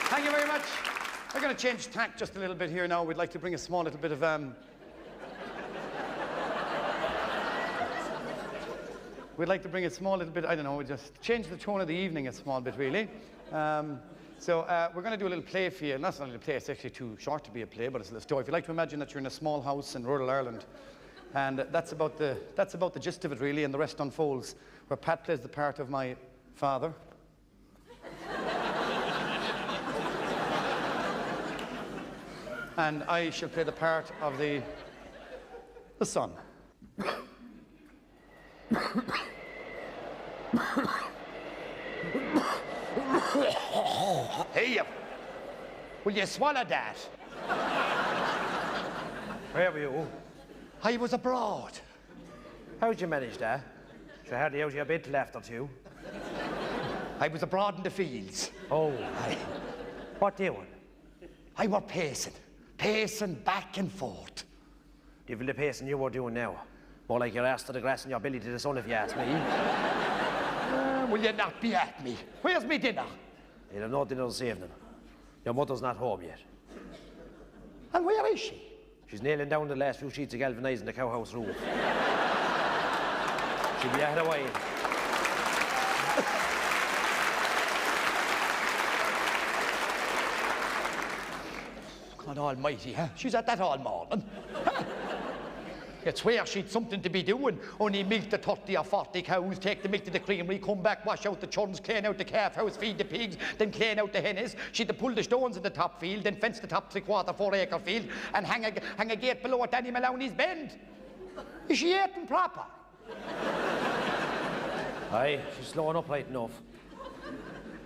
Thank you very much. We're going to change tack just a little bit here now. We'd like to bring a small little bit of we'd like to bring a small little bit, I don't know, just change the tone of the evening a small bit, really. So we're going to do a little play for you. And that's not a little play, it's actually too short to be a play, but it's a little story. If you like to imagine that you're in a small house in rural Ireland, and that's about the gist of it, really, and the rest unfolds, where Pat plays the part of my father. And I shall play the part of the son. Hey, will you swallow that? Where were you? I was abroad. How'd you manage that? You hardly out of your bed till after 2. I was abroad in the fields. Oh. What doing? I were pacing back and forth. Devil the pacing you were doing now. More like your ass to the grass and your belly to the sun, if you ask me. Will you not be at me? Where's me dinner? You'll have no dinner this evening. Your mother's not home yet. And where is she? She's nailing down the last few sheets of galvanising the cowhouse roof. She'll be out of the way. God almighty, huh? She's at that all morning. It's where she'd something to be doing. Only milk the 30 or 40 cows, take the milk to the creamery, come back, wash out the churns, clean out the calf house, feed the pigs, then clean out the hennies. She'd to pull the stones in the top field, then fence the top 3/4, 4 acre field, and hang a gate below at Danny Maloney's Bend. Is she eating proper? Aye, she's slowing up right enough.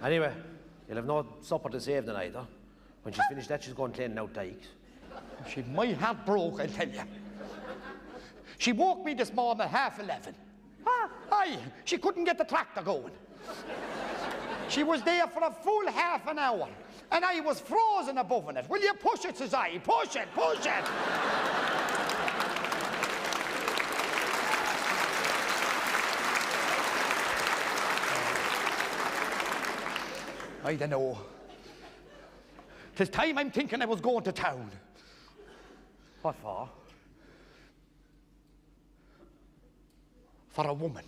Anyway, you'll have no supper this evening either. When she's finished that, she's going cleaning out dikes. She my heart broke, I'll tell you. She woke me this morning at 11:30. Aye, she couldn't get the tractor going. She was there for a full half an hour, and I was frozen above it. Will you push it, says I? Push it, push it! I don't know. 'Tis time I'm thinking I was going to town. What for? For a woman.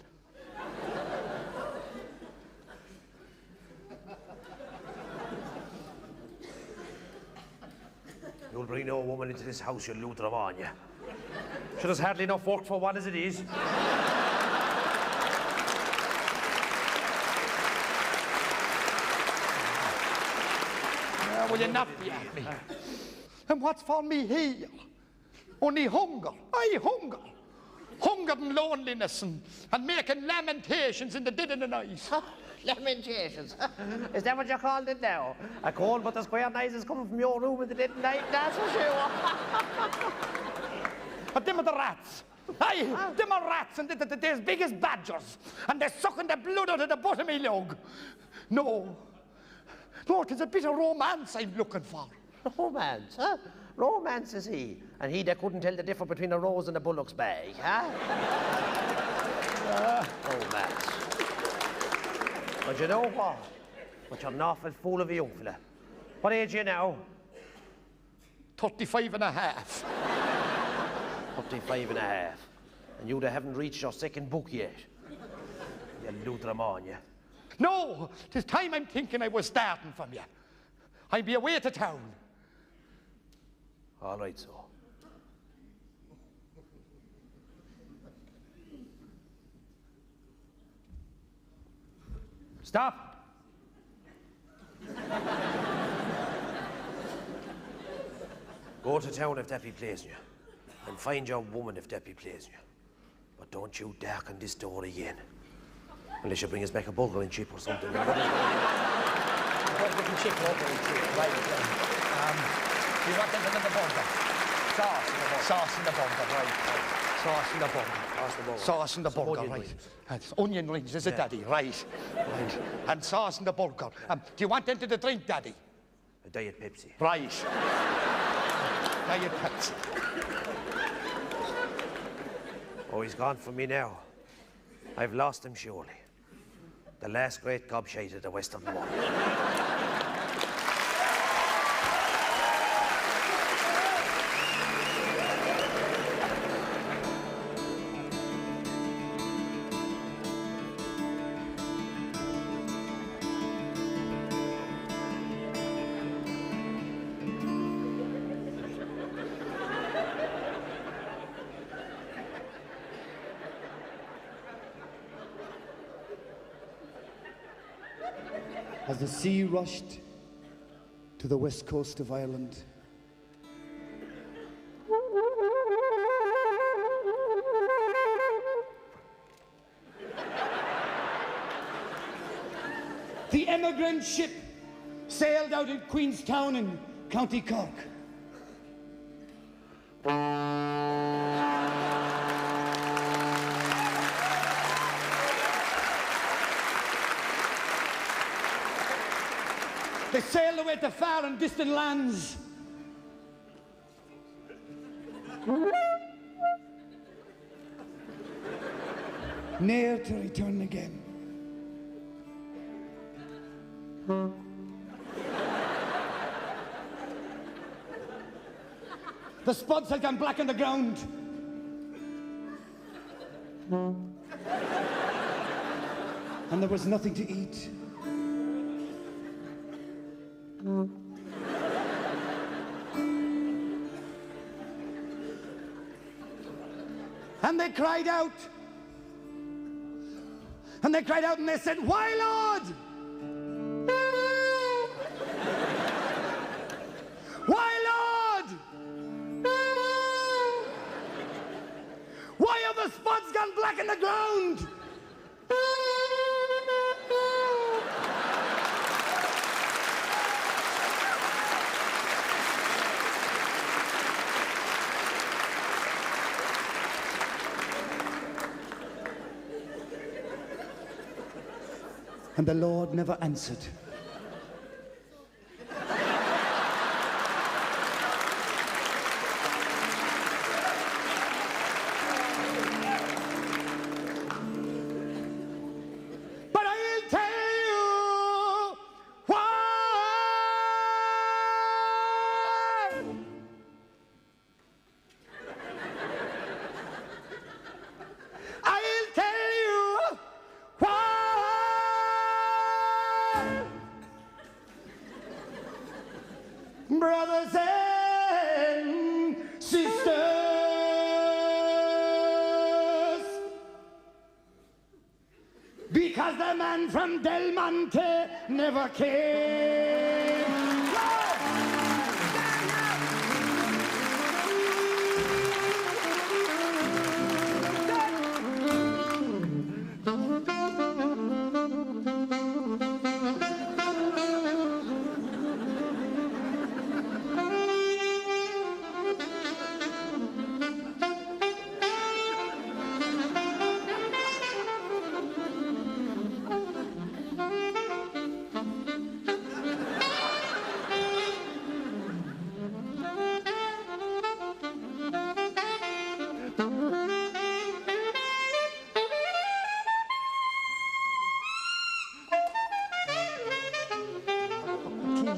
You'll bring no woman into this house, you'll loot her on you. Sure, there's hardly enough work for one as it is. Will you not be at me? And what's for me here? Only hunger. Aye, hunger. Hunger and loneliness and making lamentations in the dead of the night. Lamentations. Is that what you called it now? A cold but the square noises coming from your room in the dead of night, that's for sure. But them are the rats. Aye, them are rats and they're as big as badgers. And they're sucking the blood out of the butt of me lug. No. No, it's a bit of romance I'm looking for. Romance, huh? Romance is he. And he that couldn't tell the difference between a rose and a bullock's bag, huh? Romance. But you know what? But you're an awful fool of a young fella. What age are you now? 35 and a half. 35 and a half. And you that haven't reached your second book yet. You Luthramon, you. No, this time I'm thinking I was starting from you. I'll be away to town. All right, so. Stop! Go to town if that be pleasing you, and find your woman if that be pleasing you. But don't you darken this door again. Unless you bring us back a bulgarian chip or something. Chip, right. You want them in the bunker? Sauce in the bunker, right. Sauce in the bunker. Sauce in the burger, onion right. rings. It's onion rings, is it, Daddy? Right. And sauce in the burger. Do you want anything to drink, Daddy? A Diet Pepsi. Right. Diet Pepsi. Oh, he's gone from me now. I've lost him surely. The last great gobshite of the Western Wall. As the sea rushed to the west coast of Ireland, the emigrant ship sailed out in Queenstown in County Cork. They sailed away to far and distant lands. Ne'er to return again. The spuds had gone black on the ground. And there was nothing to eat. And they cried out. And they cried out and they said, "Why, Lord? Why, Lord? Why are the spuds gone black in the ground?" And the Lord never answered. But I'll tell you why. I'll tell you why. Brothers and sisters, because the man from Del Monte never came.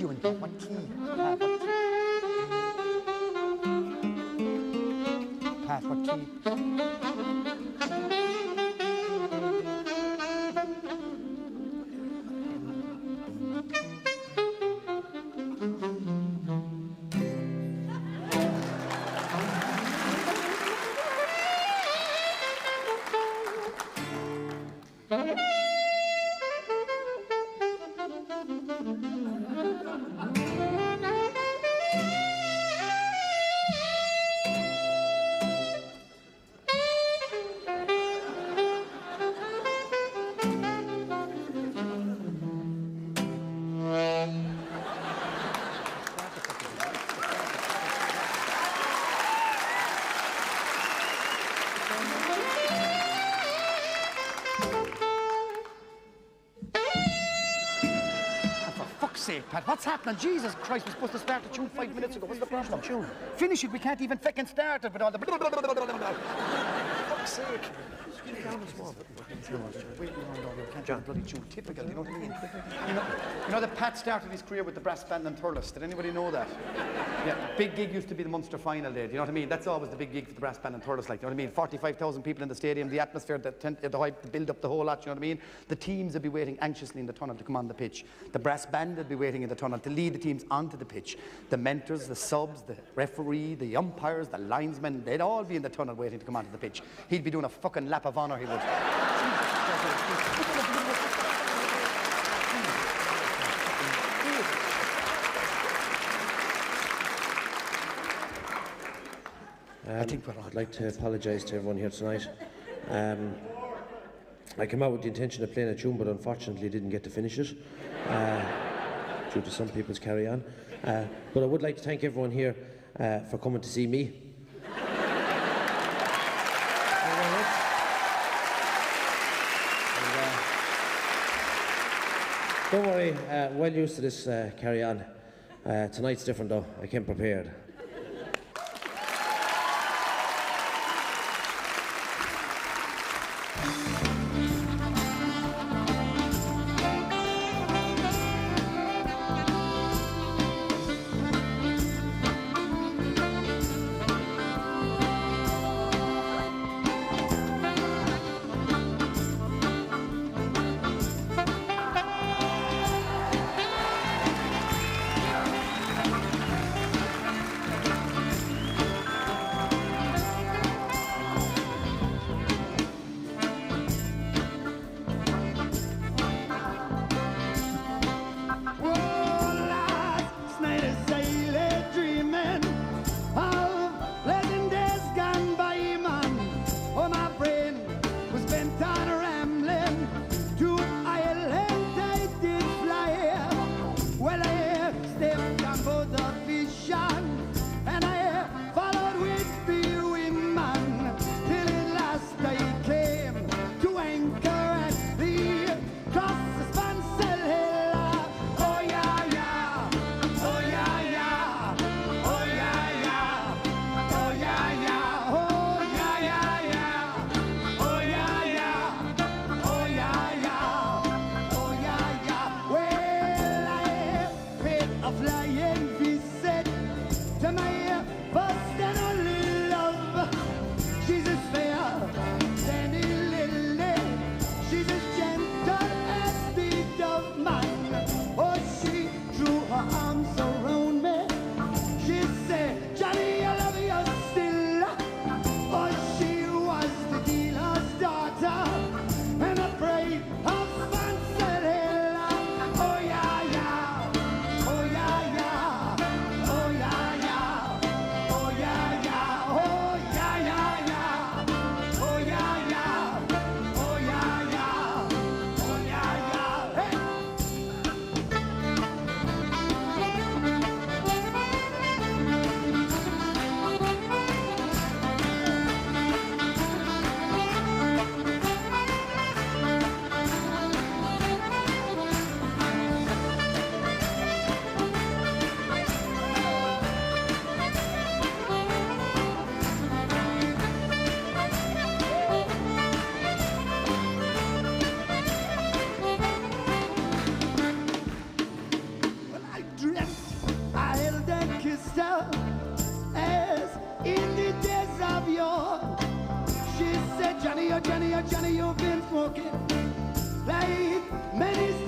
you in there? What key? Pat, what key? Sake, Pat, what's happening? Jesus Christ, we're supposed to start the tune 5 minutes ago. What's the problem? Tune. Finish it, we can't even fucking start it with all the fuck's sake. John, bloody tune, typical, you know what I mean? You know that Pat started his career with the brass band and Thurles. Did anybody know that? Yeah, big gig used to be the Munster final day, do you know what I mean? That's always the big gig for the brass band and Thurles, like, you know what I mean? 45,000 people in the stadium, the atmosphere, the hype, the build up, the whole lot, you know what I mean? The teams would be waiting anxiously in the tunnel to come on the pitch. The brass band would be waiting in the tunnel to lead the teams onto the pitch. The mentors, the subs, the referee, the umpires, the linesmen, they'd all be in the tunnel waiting to come onto the pitch. He'd be doing a fucking lap of honour, he would. I think I'd like to apologise to everyone here tonight. I came out with the intention of playing a tune, but unfortunately didn't get to finish it due to some people's carry on. But I would like to thank everyone here for coming to see me. Don't worry, well used to this carry on. Tonight's different though, I came prepared.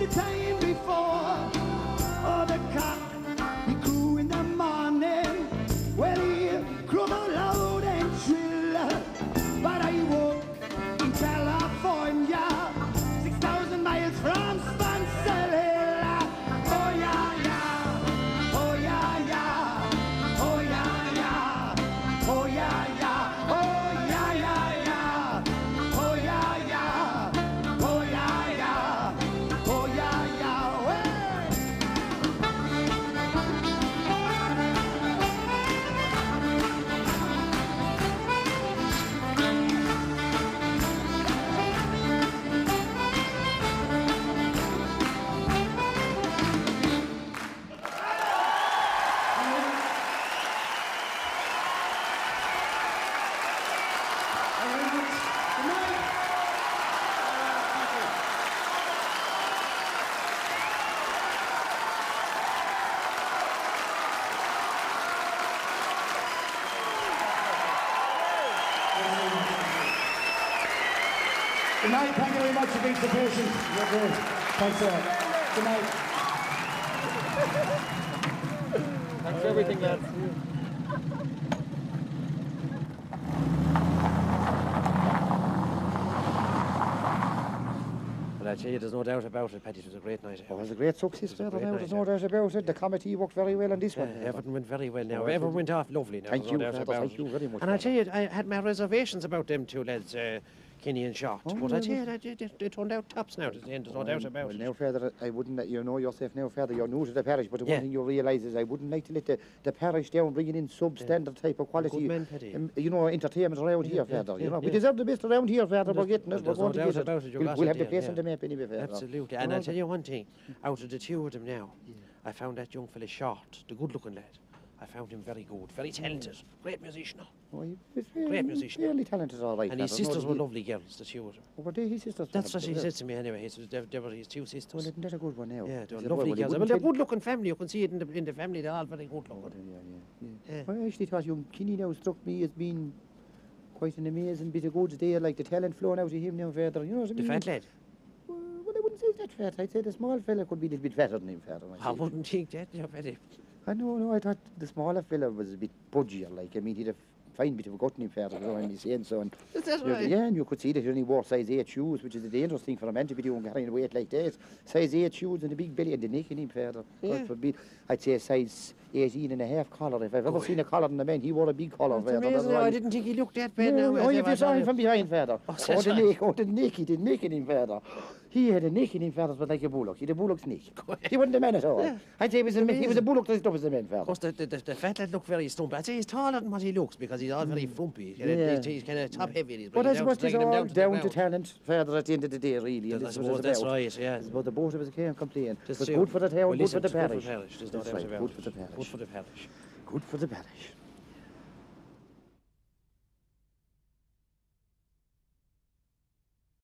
the time before. Oh, the cock, he crew in the morning. Well, he crew loud and shrill. But I woke in California, 6,000 miles from Spencer Hill. Oh, yeah, yeah. Oh, yeah, yeah. Oh, yeah, yeah. Oh, yeah, yeah. Oh, yeah, yeah, yeah. Oh, yeah, yeah. Oh, yeah, yeah. Oh, yeah, yeah. Well. Good night. Thank you very much for being so patient. You're great. Thanks a lot. Good night. Thanks for everything, lads. But I tell you, there's no doubt about it, Paddy. It was a great night. It was a great success, It was a Father. great Now, there's night, no doubt about it. The committee worked very well on this one. Everything went very well now. Oh, Everyone went off lovely now. Thank there's you, no doubt Father. about Thank it. you very much, And I Father. tell you, I had my reservations about them two lads, Kenny and Short. Oh, But I yeah, tell you, they turned out tops now. There's no doubt about Well, it. now, Father, I wouldn't let you know yourself now, Father, you're new to the parish, but the Yeah. one thing you realise is I wouldn't like to let the parish down, bringing in substandard type of quality, Good man, Paddy. you know, entertainment around here, Father. You know, we yeah. deserve the best around here, Father. We're getting it. We're There's no going to doubt get it. about it, you We'll, got we'll it have the there, place yeah. on the map anyway, Father. Absolutely. And I'll tell you one thing. Out of the two of them now, I found that young fella Short, the good-looking lad. I found him very good, very talented, great musician. Oh, he was Great musician. Really talented, all right. And his Father. No, sisters he- were lovely girls, the two of them. Oh, were they his sisters? That's Father? what he said to me anyway. He said they were his two Well, sisters. isn't that a good one now? Yeah, they were He said, lovely well, he girls. Well, wouldn't they're a tell- good-looking family. You can see it in the family. They're all very good-looking. Yeah. Well, I actually thought young Kinney now struck me as being quite an amazing bit of goods there, like the talent flowing out of him now, Father. You know what I The mean? fat lad. Well, I wouldn't say that fat. I'd say the small fella could be a little bit fatter than him, Father. I wouldn't think that, you know, Paddy. I know, I thought the smaller fella was a bit pudgier, like, I mean, he'd a fine bit of a gut in him, Father, you know what I'm saying, so. And Is that you know, right? Yeah, and you could see that he only wore size 8 shoes, which is a dangerous thing for a man to be doing, carrying weight like that. Size 8 shoes and a big belly and the neck in him, Father. Yeah. God forbid. I'd say a size 18 and a half collar. If I've ever seen a collar in a man, he wore a big collar, That's Father. amazing. right. I didn't think he looked that bad No, now. oh, as if I you saw was him from behind, Father. Oh, Oh, that's the right. neck, oh, the neck, he did neck in him, Father. He had a neck in him, Father, but like a bullock. He had a bullock's neck. He wasn't a man at all. I'd say he was a bullock dressed up as a man, Of Father. course, the fat lad looked very stumpy. I'd say he's taller than what he looks because he's all very frumpy. Yeah. He's kind of top-heavy. and he's But I bringing suppose it's dragging him all the down to ground. talent, Father, at the end of the day, really. And I this is what suppose it's that's about. right, yeah. It's about the both of us can't complain. That's It's true. good for the town, Well, good listen, for the it's good parish. There's no That's doubt right, about good it. for the parish. Good for the parish. Good for the parish.